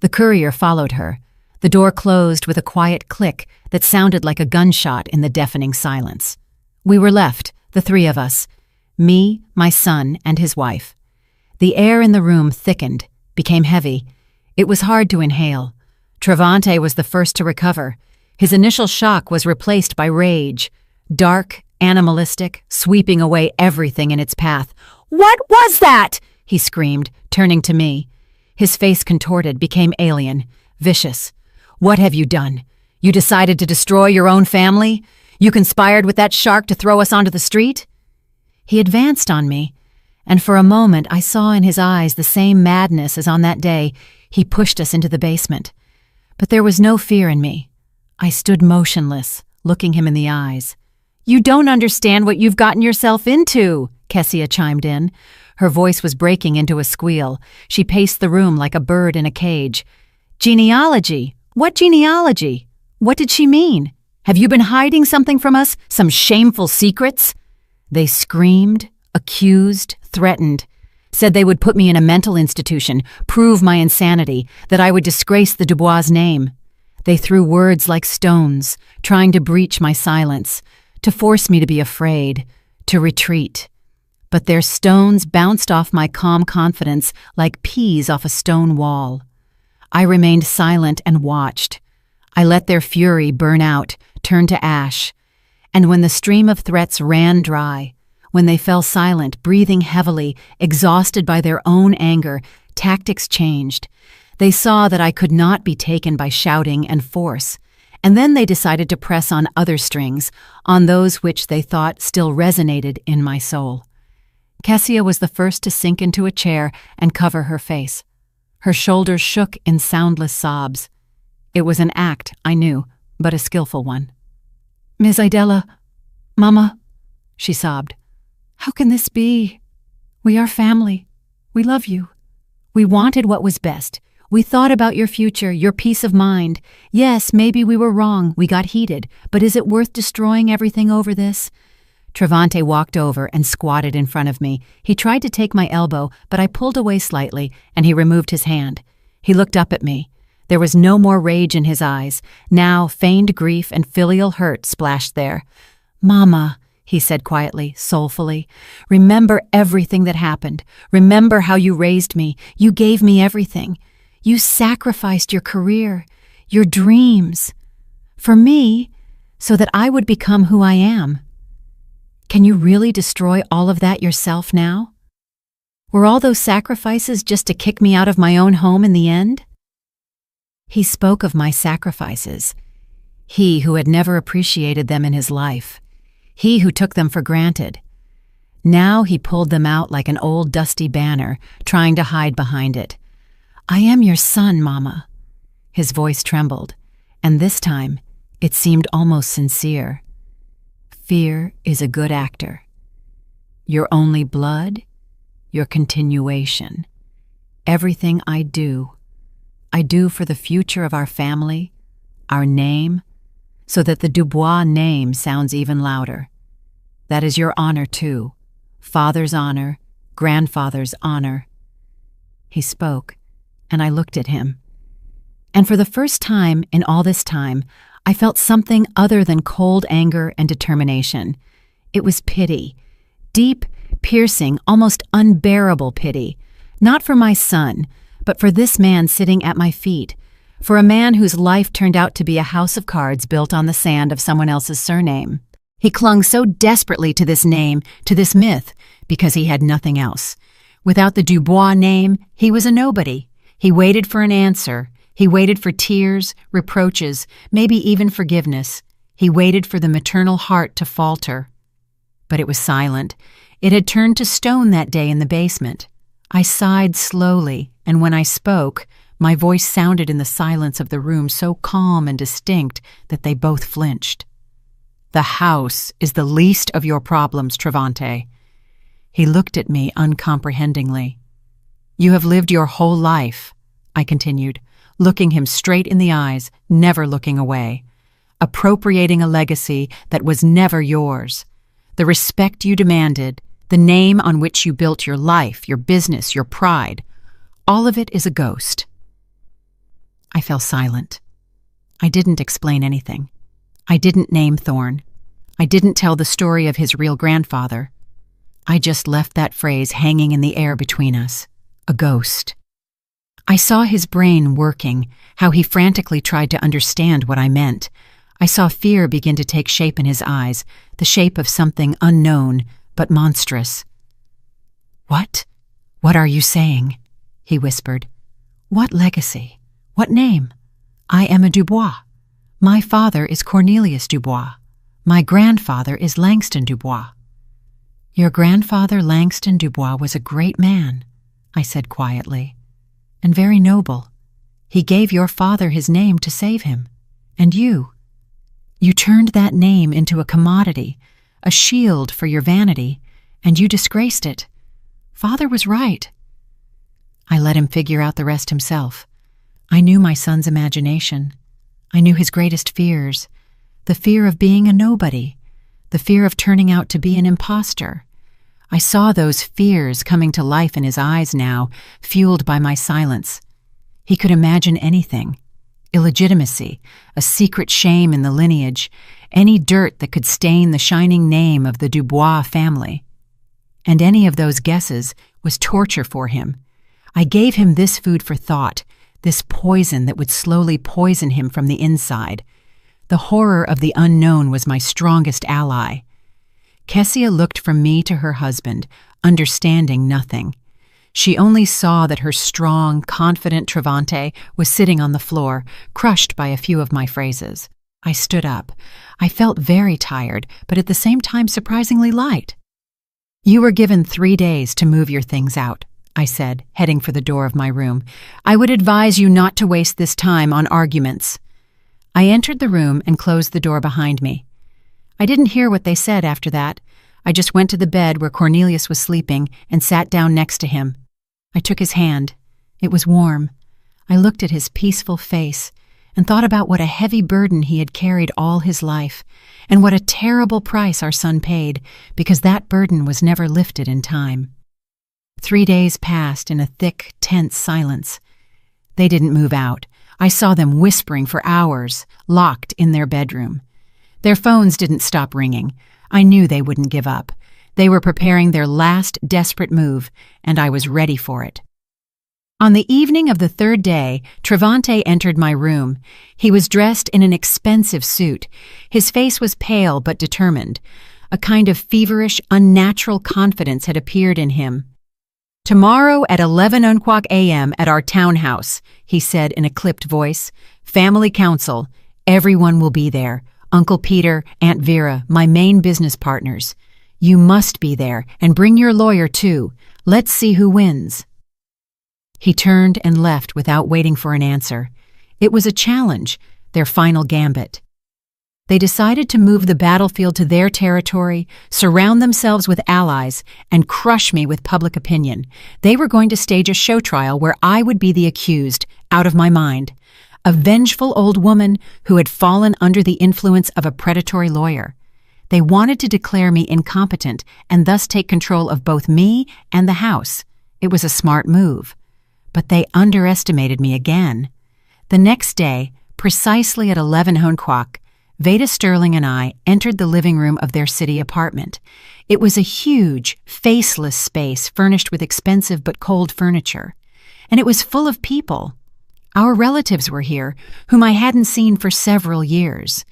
S1: The courier followed her. The door closed with a quiet click that sounded like a gunshot in the deafening silence. We were left, the three of us, me, my son, and his wife. The air in the room thickened, became heavy. It was hard to inhale. Travante was the first to recover. His initial shock was replaced by rage, dark, animalistic, sweeping away everything in its path. "What was that?" he screamed, turning to me. His face contorted, became alien, vicious. "What have you done? You decided to destroy your own family? You conspired with that shark to throw us onto the street?" He advanced on me, and for a moment I saw in his eyes the same madness as on that day he pushed us into the basement. But there was no fear in me. I stood motionless, looking him in the eyes. "You don't understand what you've gotten yourself into," Kessia chimed in. Her voice was breaking into a squeal. She paced the room like a bird in a cage. "Genealogy? What genealogy? What did she mean? Have you been hiding something from us? Some shameful secrets?" They screamed, accused, threatened, said they would put me in a mental institution, prove my insanity, that I would disgrace the Dubois' name. They threw words like stones, trying to breach my silence, to force me to be afraid, to retreat. But their stones bounced off my calm confidence like peas off a stone wall. I remained silent and watched. I let their fury burn out, turn to ash. And when the stream of threats ran dry, when they fell silent, breathing heavily, exhausted by their own anger, tactics changed. They saw that I could not be taken by shouting and force, and then they decided to press on other strings, on those which they thought still resonated in my soul. Kessia was the first to sink into a chair and cover her face. Her shoulders shook in soundless sobs. It was an act, I knew, but a skillful one. "Ms. Idella, Mama," she sobbed. "How can this be? We are family. We love you. We wanted what was best. We thought about your future, your peace of mind. Yes, maybe we were wrong, we got heated, but is it worth destroying everything over this?" Travante walked over and squatted in front of me. He tried to take my elbow, but I pulled away slightly, and he removed his hand. He looked up at me. There was no more rage in his eyes. Now feigned grief and filial hurt splashed there. "Mama," he said quietly, soulfully, "remember everything that happened. Remember how you raised me. You gave me everything. You sacrificed your career, your dreams, for me, so that I would become who I am. Can you really destroy all of that yourself now? Were all those sacrifices just to kick me out of my own home in the end?" He spoke of my sacrifices. He who had never appreciated them in his life. He who took them for granted. Now he pulled them out like an old dusty banner, trying to hide behind it. "I am your son, Mama." His voice trembled, and this time it seemed almost sincere. "Fear is a good actor. Your only blood, your continuation. Everything I do for the future of our family, our name, so that the Dubois name sounds even louder. That is your honor, too. Father's honor, grandfather's honor." He spoke, and I looked at him. And for the first time in all this time, I felt something other than cold anger and determination. It was pity. Deep, piercing, almost unbearable pity. Not for my son, but for this man sitting at my feet. For a man whose life turned out to be a house of cards built on the sand of someone else's surname. He clung so desperately to this name, to this myth, because he had nothing else. Without the Dubois name, he was a nobody. He waited for an answer. He waited for tears, reproaches, maybe even forgiveness. He waited for the maternal heart to falter. But it was silent. It had turned to stone that day in the basement. I sighed slowly, and when I spoke, my voice sounded in the silence of the room so calm and distinct that they both flinched. "The house is the least of your problems, Travante." He looked at me uncomprehendingly. "You have lived your whole life," I continued, looking him straight in the eyes, never looking away, "appropriating a legacy that was never yours. The respect you demanded, the name on which you built your life, your business, your pride, all of it is a ghost." I fell silent. I didn't explain anything. I didn't name Thorne. I didn't tell the story of his real grandfather. I just left that phrase hanging in the air between us. A ghost. I saw his brain working, how he frantically tried to understand what I meant. I saw fear begin to take shape in his eyes, the shape of something unknown, but monstrous. "What? What are you saying?" he whispered. "What legacy? What name? I am a Dubois. My father is Cornelius Dubois. My grandfather is Langston Dubois." "Your grandfather Langston Dubois was a great man," I said quietly, "and very noble. He gave your father his name to save him. And you turned that name into a commodity, a shield for your vanity, and you disgraced it. Father was right." I let him figure out the rest himself. I knew my son's imagination. I knew his greatest fears, the fear of being a nobody, the fear of turning out to be an imposter. I saw those fears coming to life in his eyes now, fueled by my silence. He could imagine anything. Illegitimacy, a secret shame in the lineage, any dirt that could stain the shining name of the Dubois family. And any of those guesses was torture for him. I gave him this food for thought, this poison that would slowly poison him from the inside. The horror of the unknown was my strongest ally. Kessia looked from me to her husband, understanding nothing. She only saw that her strong, confident Travante was sitting on the floor, crushed by a few of my phrases. I stood up. I felt very tired, but at the same time surprisingly light. "You were given 3 days to move your things out," I said, heading for the door of my room. "I would advise you not to waste this time on arguments." I entered the room and closed the door behind me. I didn't hear what they said after that. I just went to the bed where Cornelius was sleeping and sat down next to him. I took his hand. It was warm. I looked at his peaceful face and thought about what a heavy burden he had carried all his life, and what a terrible price our son paid, because that burden was never lifted in time. 3 days passed in a thick, tense silence. They didn't move out. I saw them whispering for hours, locked in their bedroom. Their phones didn't stop ringing. I knew they wouldn't give up. They were preparing their last desperate move, and I was ready for it. On the evening of the 3rd day, Travante entered my room. He was dressed in an expensive suit. His face was pale but determined. A kind of feverish, unnatural confidence had appeared in him. "Tomorrow at 11 a.m. at our townhouse," he said in a clipped voice. "Family council. Everyone will be there. Uncle Peter, Aunt Vera, my main business partners. You must be there, and bring your lawyer too. Let's see who wins." He turned and left without waiting for an answer. It was a challenge, their final gambit. They decided to move the battlefield to their territory, surround themselves with allies, and crush me with public opinion. They were going to stage a show trial where I would be the accused, out of my mind. A vengeful old woman who had fallen under the influence of a predatory lawyer. They wanted to declare me incompetent and thus take control of both me and the house. It was a smart move. But they underestimated me again. The next day, precisely at 11 o'clock, Veda Sterling and I entered the living room of their city apartment. It was a huge, faceless space furnished with expensive but cold furniture. And it was full of people. Our relatives were here, whom I hadn't seen for several years.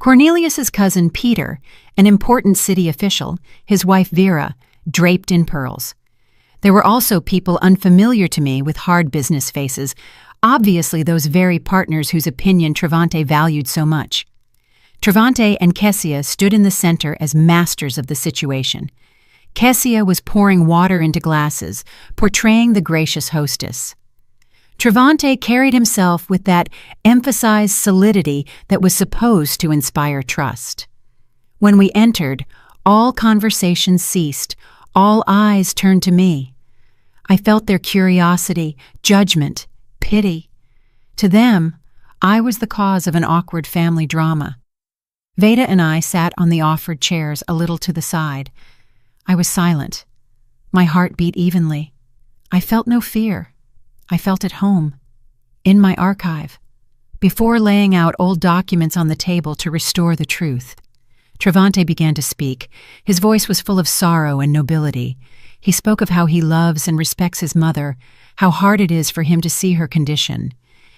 S1: Cornelius's cousin Peter, an important city official, his wife Vera, draped in pearls. There were also people unfamiliar to me with hard business faces, obviously those very partners whose opinion Travante valued so much. Travante and Kessia stood in the center as masters of the situation. Kessia was pouring water into glasses, portraying the gracious hostess. Travante carried himself with that emphasized solidity that was supposed to inspire trust. When we entered, all conversation ceased, all eyes turned to me. I felt their curiosity, judgment, pity. To them, I was the cause of an awkward family drama. Veda and I sat on the offered chairs a little to the side. I was silent. My heart beat evenly. I felt no fear. I felt at home, in my archive. Before laying out old documents on the table to restore the truth, Travante began to speak. His voice was full of sorrow and nobility. He spoke of how he loves and respects his mother, how hard it is for him to see her condition.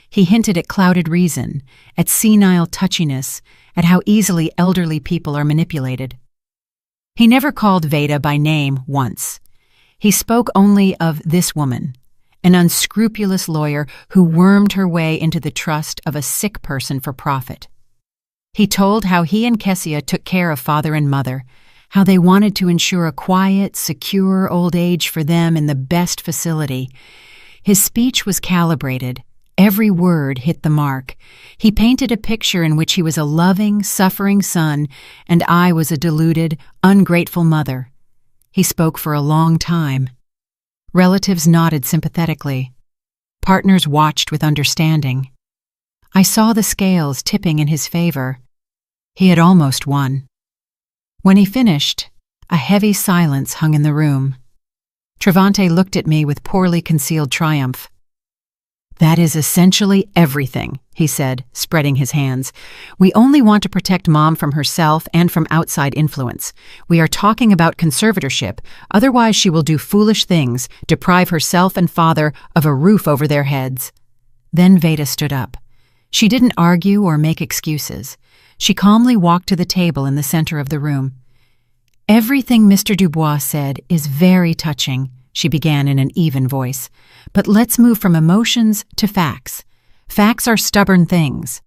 S1: He hinted at clouded reason, at senile touchiness, at how easily elderly people are manipulated. He never called Veda by name once. He spoke only of this woman, an unscrupulous lawyer who wormed her way into the trust of a sick person for profit. He told how he and Kessia took care of father and mother, how they wanted to ensure a quiet, secure old age for them in the best facility. His speech was calibrated. Every word hit the mark. He painted a picture in which he was a loving, suffering son, and I was a deluded, ungrateful mother. He spoke for a long time. Relatives nodded sympathetically. Partners watched with understanding. I saw the scales tipping in his favor. He had almost won. When he finished, a heavy silence hung in the room. Travante looked at me with poorly concealed triumph. "That is essentially everything," he said, spreading his hands. "We only want to protect Mom from herself and from outside influence. We are talking about conservatorship, otherwise she will do foolish things, deprive herself and father of a roof over their heads." Then Veda stood up. She didn't argue or make excuses. She calmly walked to the table in the center of the room. "Everything Mr. Dubois said is very touching," she began in an even voice. "But let's move from emotions to facts. Facts are stubborn things.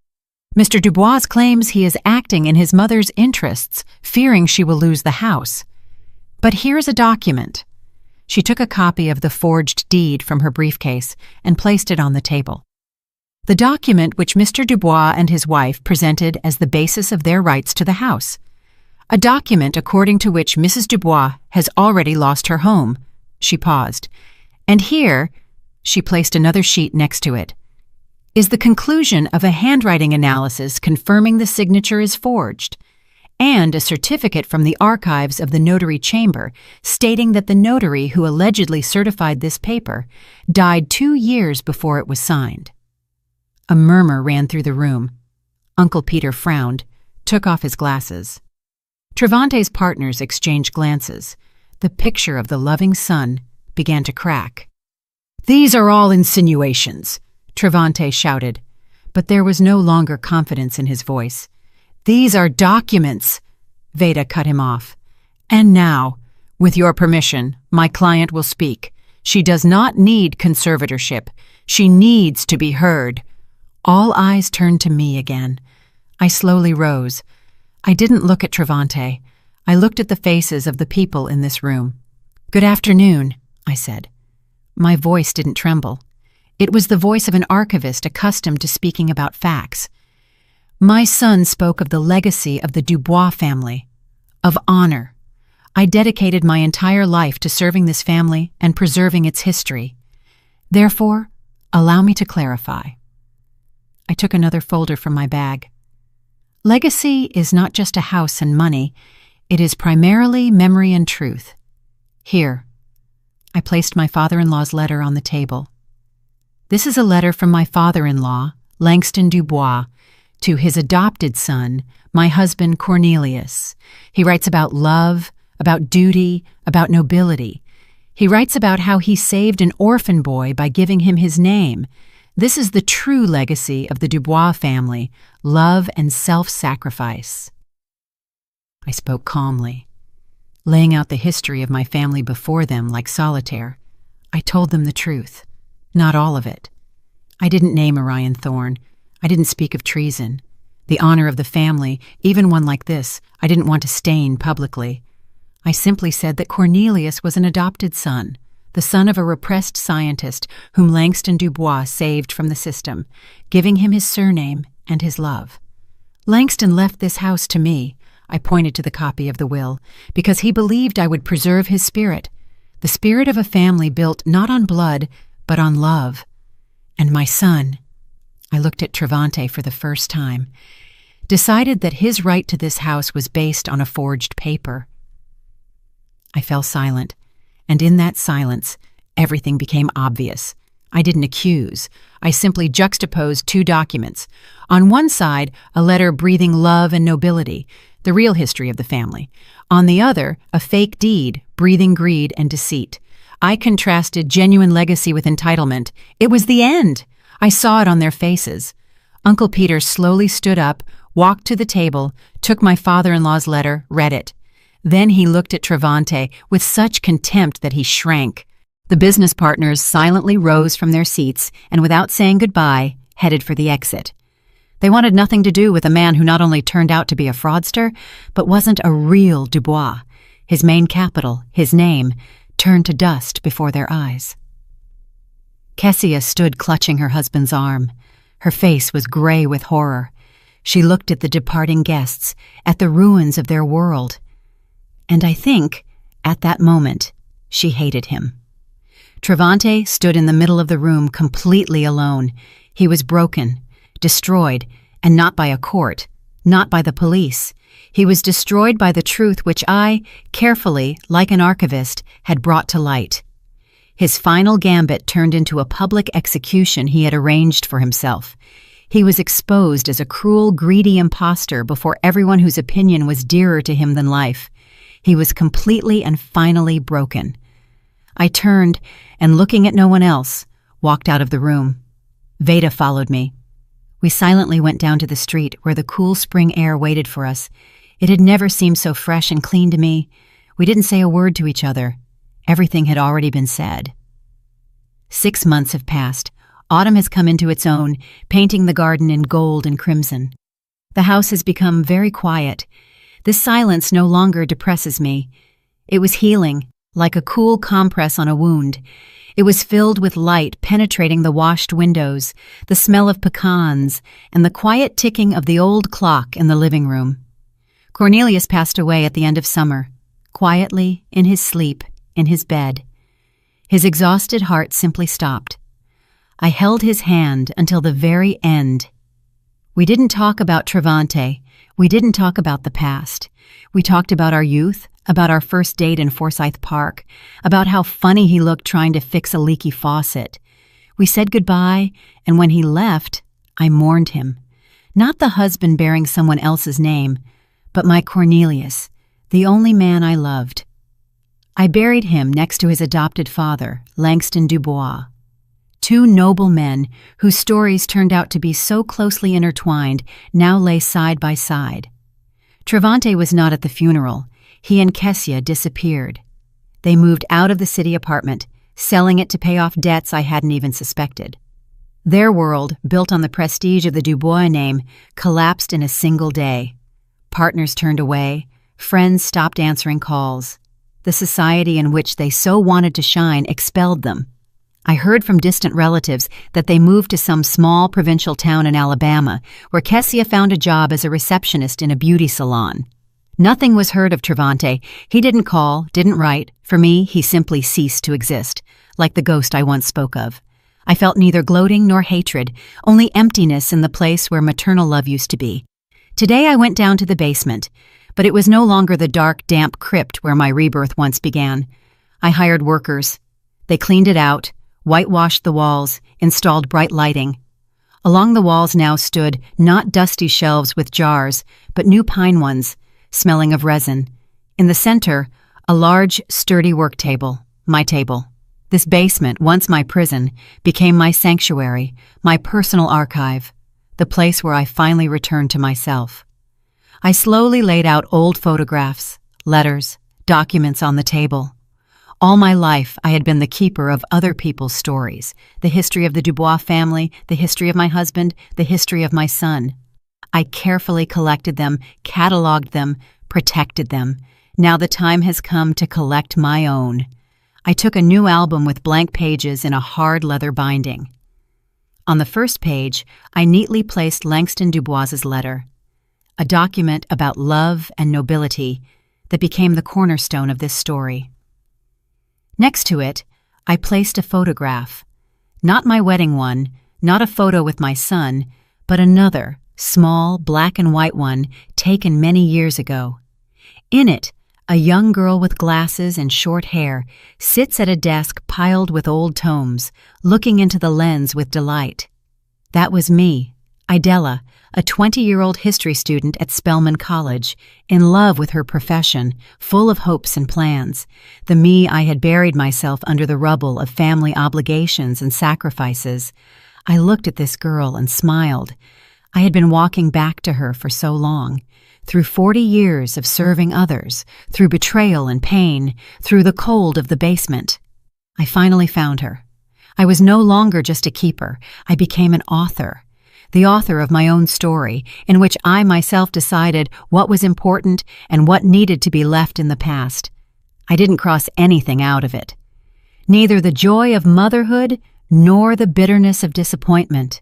S1: Mr. Dubois claims he is acting in his mother's interests, fearing she will lose the house. But here's a document." She took a copy of the forged deed from her briefcase and placed it on the table. The document which Mr. Dubois and his wife presented as the basis of their rights to the house. A document according to which Mrs. Dubois has already lost her home. She paused. "And here," she placed another sheet next to it, "is the conclusion of a handwriting analysis confirming the signature is forged, and a certificate from the archives of the notary chamber stating that the notary who allegedly certified this paper died 2 years before it was signed." A murmur ran through the room. Uncle Peter frowned, took off his glasses. Travante's partners exchanged glances. The picture of the loving son began to crack. "These are all insinuations," Travante shouted, but there was no longer confidence in his voice. "These are documents," Veda cut him off. "And now, with your permission, my client will speak. She does not need conservatorship. She needs to be heard." All eyes turned to me again. I slowly rose. I didn't look at Travante. I looked at the faces of the people in this room. "Good afternoon," I said. My voice didn't tremble. It was the voice of an archivist accustomed to speaking about facts. My son spoke of the legacy of the Dubois family, of honor. I dedicated my entire life to serving this family and preserving its history. Therefore, allow me to clarify. I took another folder from my bag. Legacy is not just a house and money. It is primarily memory and truth. Here. I placed my father-in-law's letter on the table. This is a letter from my father-in-law, Langston Dubois, to his adopted son, my husband Cornelius. He writes about love, about duty, about nobility. He writes about how he saved an orphan boy by giving him his name. This is the true legacy of the Dubois family, love and self-sacrifice. I spoke calmly, laying out the history of my family before them like solitaire. I told them the truth, not all of it. I didn't name Orion Thorne. I didn't speak of treason. The honor of the family, even one like this, I didn't want to stain publicly. I simply said that Cornelius was an adopted son, the son of a repressed scientist whom Langston Dubois saved from the system, giving him his surname and his love. Langston left this house to me, I pointed to the copy of the will, because he believed I would preserve his spirit, the spirit of a family built not on blood, but on love. And my son, I looked at Travante for the first time, decided that his right to this house was based on a forged paper. I fell silent, and in that silence, everything became obvious. I didn't accuse. I simply juxtaposed two documents. On one side, a letter breathing love and nobility, the real history of the family. On the other, a fake deed, breathing greed and deceit. I contrasted genuine legacy with entitlement. It was the end. I saw it on their faces. Uncle Peter slowly stood up, walked to the table, took my father-in-law's letter, read it. Then he looked at Travante with such contempt that he shrank. The business partners silently rose from their seats and, without saying goodbye, headed for the exit. They wanted nothing to do with a man who not only turned out to be a fraudster, but wasn't a real Dubois. His main capital, his name, turned to dust before their eyes. Kessia stood clutching her husband's arm. Her face was gray with horror. She looked at the departing guests, at the ruins of their world. And I think, at that moment, she hated him. Travante stood in the middle of the room completely alone. He was broken, destroyed, and not by a court, not by the police. He was destroyed by the truth which I, carefully, like an archivist, had brought to light. His final gambit turned into a public execution he had arranged for himself. He was exposed as a cruel, greedy impostor before everyone whose opinion was dearer to him than life. He was completely and finally broken. I turned and, looking at no one else, walked out of the room. Veda followed me. We silently went down to the street where the cool spring air waited for us. It had never seemed so fresh and clean to me. We didn't say a word to each other. Everything had already been said. 6 months have passed. Autumn has come into its own, painting the garden in gold and crimson. The house has become very quiet. This silence no longer depresses me. It was healing, like a cool compress on a wound. It was filled with light penetrating the washed windows, the smell of pecans, and the quiet ticking of the old clock in the living room. Cornelius passed away at the end of summer, quietly, in his sleep, in his bed. His exhausted heart simply stopped. I held his hand until the very end. We didn't talk about Travante. We didn't talk about the past. We talked about our youth, about our first date in Forsyth Park, about how funny he looked trying to fix a leaky faucet. We said goodbye, and when he left, I mourned him. Not the husband bearing someone else's name, but my Cornelius, the only man I loved. I buried him next to his adopted father, Langston Dubois. Two noble men, whose stories turned out to be so closely intertwined, now lay side by side. Travante was not at the funeral. He and Kessia disappeared. They moved out of the city apartment, selling it to pay off debts I hadn't even suspected. Their world, built on the prestige of the Dubois name, collapsed in a single day. Partners turned away. Friends stopped answering calls. The society in which they so wanted to shine expelled them. I heard from distant relatives that they moved to some small provincial town in Alabama, where Kessia found a job as a receptionist in a beauty salon. Nothing was heard of Travante. He didn't call, didn't write. For me, he simply ceased to exist, like the ghost I once spoke of. I felt neither gloating nor hatred, only emptiness in the place where maternal love used to be. Today I went down to the basement, but it was no longer the dark, damp crypt where my rebirth once began. I hired workers. They cleaned it out, whitewashed the walls, installed bright lighting. Along the walls now stood not dusty shelves with jars, but new pine ones, smelling of resin. In the center, a large, sturdy work table, my table. This basement, once my prison, became my sanctuary, my personal archive, the place where I finally returned to myself. I slowly laid out old photographs, letters, documents on the table. All my life, I had been the keeper of other people's stories, the history of the Dubois family, the history of my husband, the history of my son. I carefully collected them, cataloged them, protected them. Now the time has come to collect my own. I took a new album with blank pages in a hard leather binding. On the first page, I neatly placed Langston Dubois's letter, a document about love and nobility that became the cornerstone of this story. Next to it, I placed a photograph, not my wedding one, not a photo with my son, but another, small, black and white one taken many years ago. In it, a young girl with glasses and short hair sits at a desk piled with old tomes, looking into the lens with delight. That was me, Idella, a 20-year-old history student at Spelman College, in love with her profession, full of hopes and plans. The me I had buried myself under the rubble of family obligations and sacrifices. I looked at this girl and smiled. I had been walking back to her for so long. Through 40 years of serving others, through betrayal and pain, through the cold of the basement. I finally found her. I was no longer just a keeper. I became an author. The author of my own story, in which I myself decided what was important and what needed to be left in the past. I didn't cross anything out of it. Neither the joy of motherhood nor the bitterness of disappointment.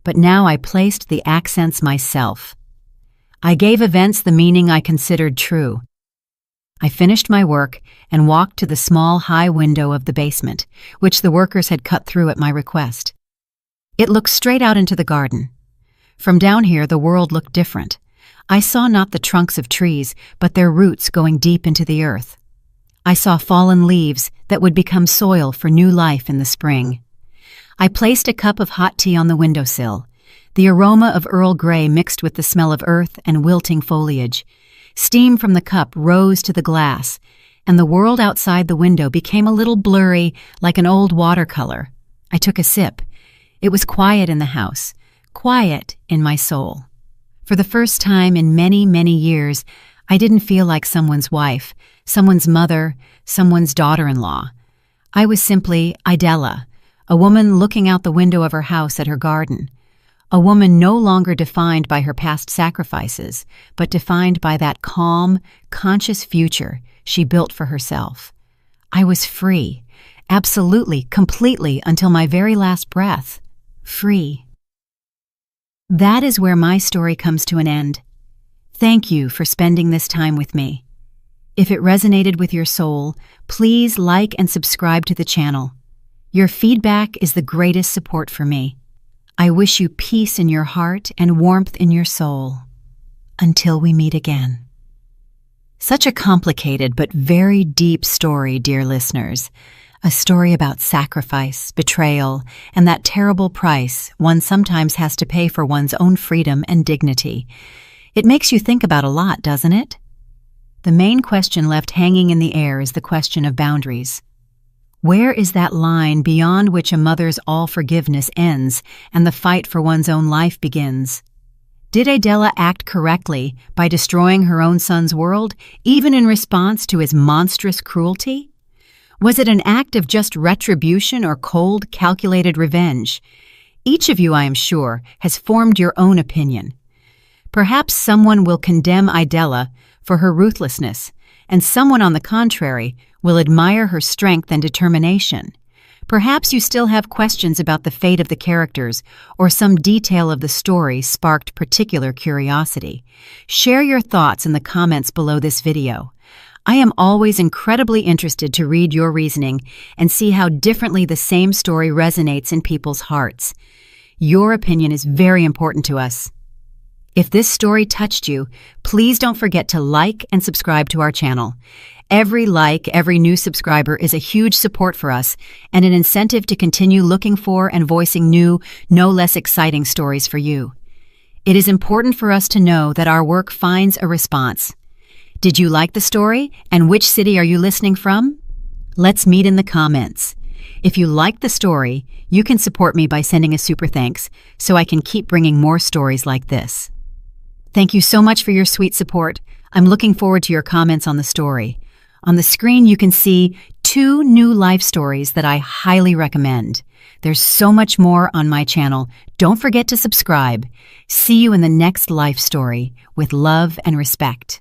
S1: But now I placed the accents myself. I gave events the meaning I considered true. I finished my work and walked to the small high window of the basement, which the workers had cut through at my request. It looked straight out into the garden. From down here, the world looked different. I saw not the trunks of trees, but their roots going deep into the earth. I saw fallen leaves that would become soil for new life in the spring. I placed a cup of hot tea on the windowsill. The aroma of Earl Grey mixed with the smell of earth and wilting foliage. Steam from the cup rose to the glass, and the world outside the window became a little blurry, like an old watercolor. I took a sip. It was quiet in the house, quiet in my soul. For the first time in many, many years, I didn't feel like someone's wife, someone's mother, someone's daughter-in-law. I was simply Idella, a woman looking out the window of her house at her garden. A woman no longer defined by her past sacrifices, but defined by that calm, conscious future she built for herself. I was free, absolutely, completely, until my very last breath. Free. That is where my story comes to an end. Thank you for spending this time with me. If it resonated with your soul, please like and subscribe to the channel. Your feedback is the greatest support for me. I wish you peace in your heart and warmth in your soul. Until we meet again. Such a complicated but very deep story, dear listeners. A story about sacrifice, betrayal, and that terrible price one sometimes has to pay for one's own freedom and dignity. It makes you think about a lot, doesn't it? The main question left hanging in the air is the question of boundaries. Where is that line beyond which a mother's all-forgiveness ends and the fight for one's own life begins? Did Idella act correctly by destroying her own son's world, even in response to his monstrous cruelty? Was it an act of just retribution or cold, calculated revenge? Each of you, I am sure, has formed your own opinion. Perhaps someone will condemn Idella for her ruthlessness, and someone, on the contrary, will admire her strength and determination. Perhaps you still have questions about the fate of the characters, or some detail of the story sparked particular curiosity. Share your thoughts in the comments below this video. I am always incredibly interested to read your reasoning and see how differently the same story resonates in people's hearts. Your opinion is very important to us. If this story touched you, please don't forget to like and subscribe to our channel. Every like, every new subscriber is a huge support for us and an incentive to continue looking for and voicing new, no less exciting stories for you. It is important for us to know that our work finds a response. Did you like the story, and which city are you listening from? Let's meet in the comments. If you like the story, you can support me by sending a super thanks so I can keep bringing more stories like this. Thank you so much for your sweet support. I'm looking forward to your comments on the story. On the screen, you can see 2 new life stories that I highly recommend. There's so much more on my channel. Don't forget to subscribe. See you in the next life story with love and respect.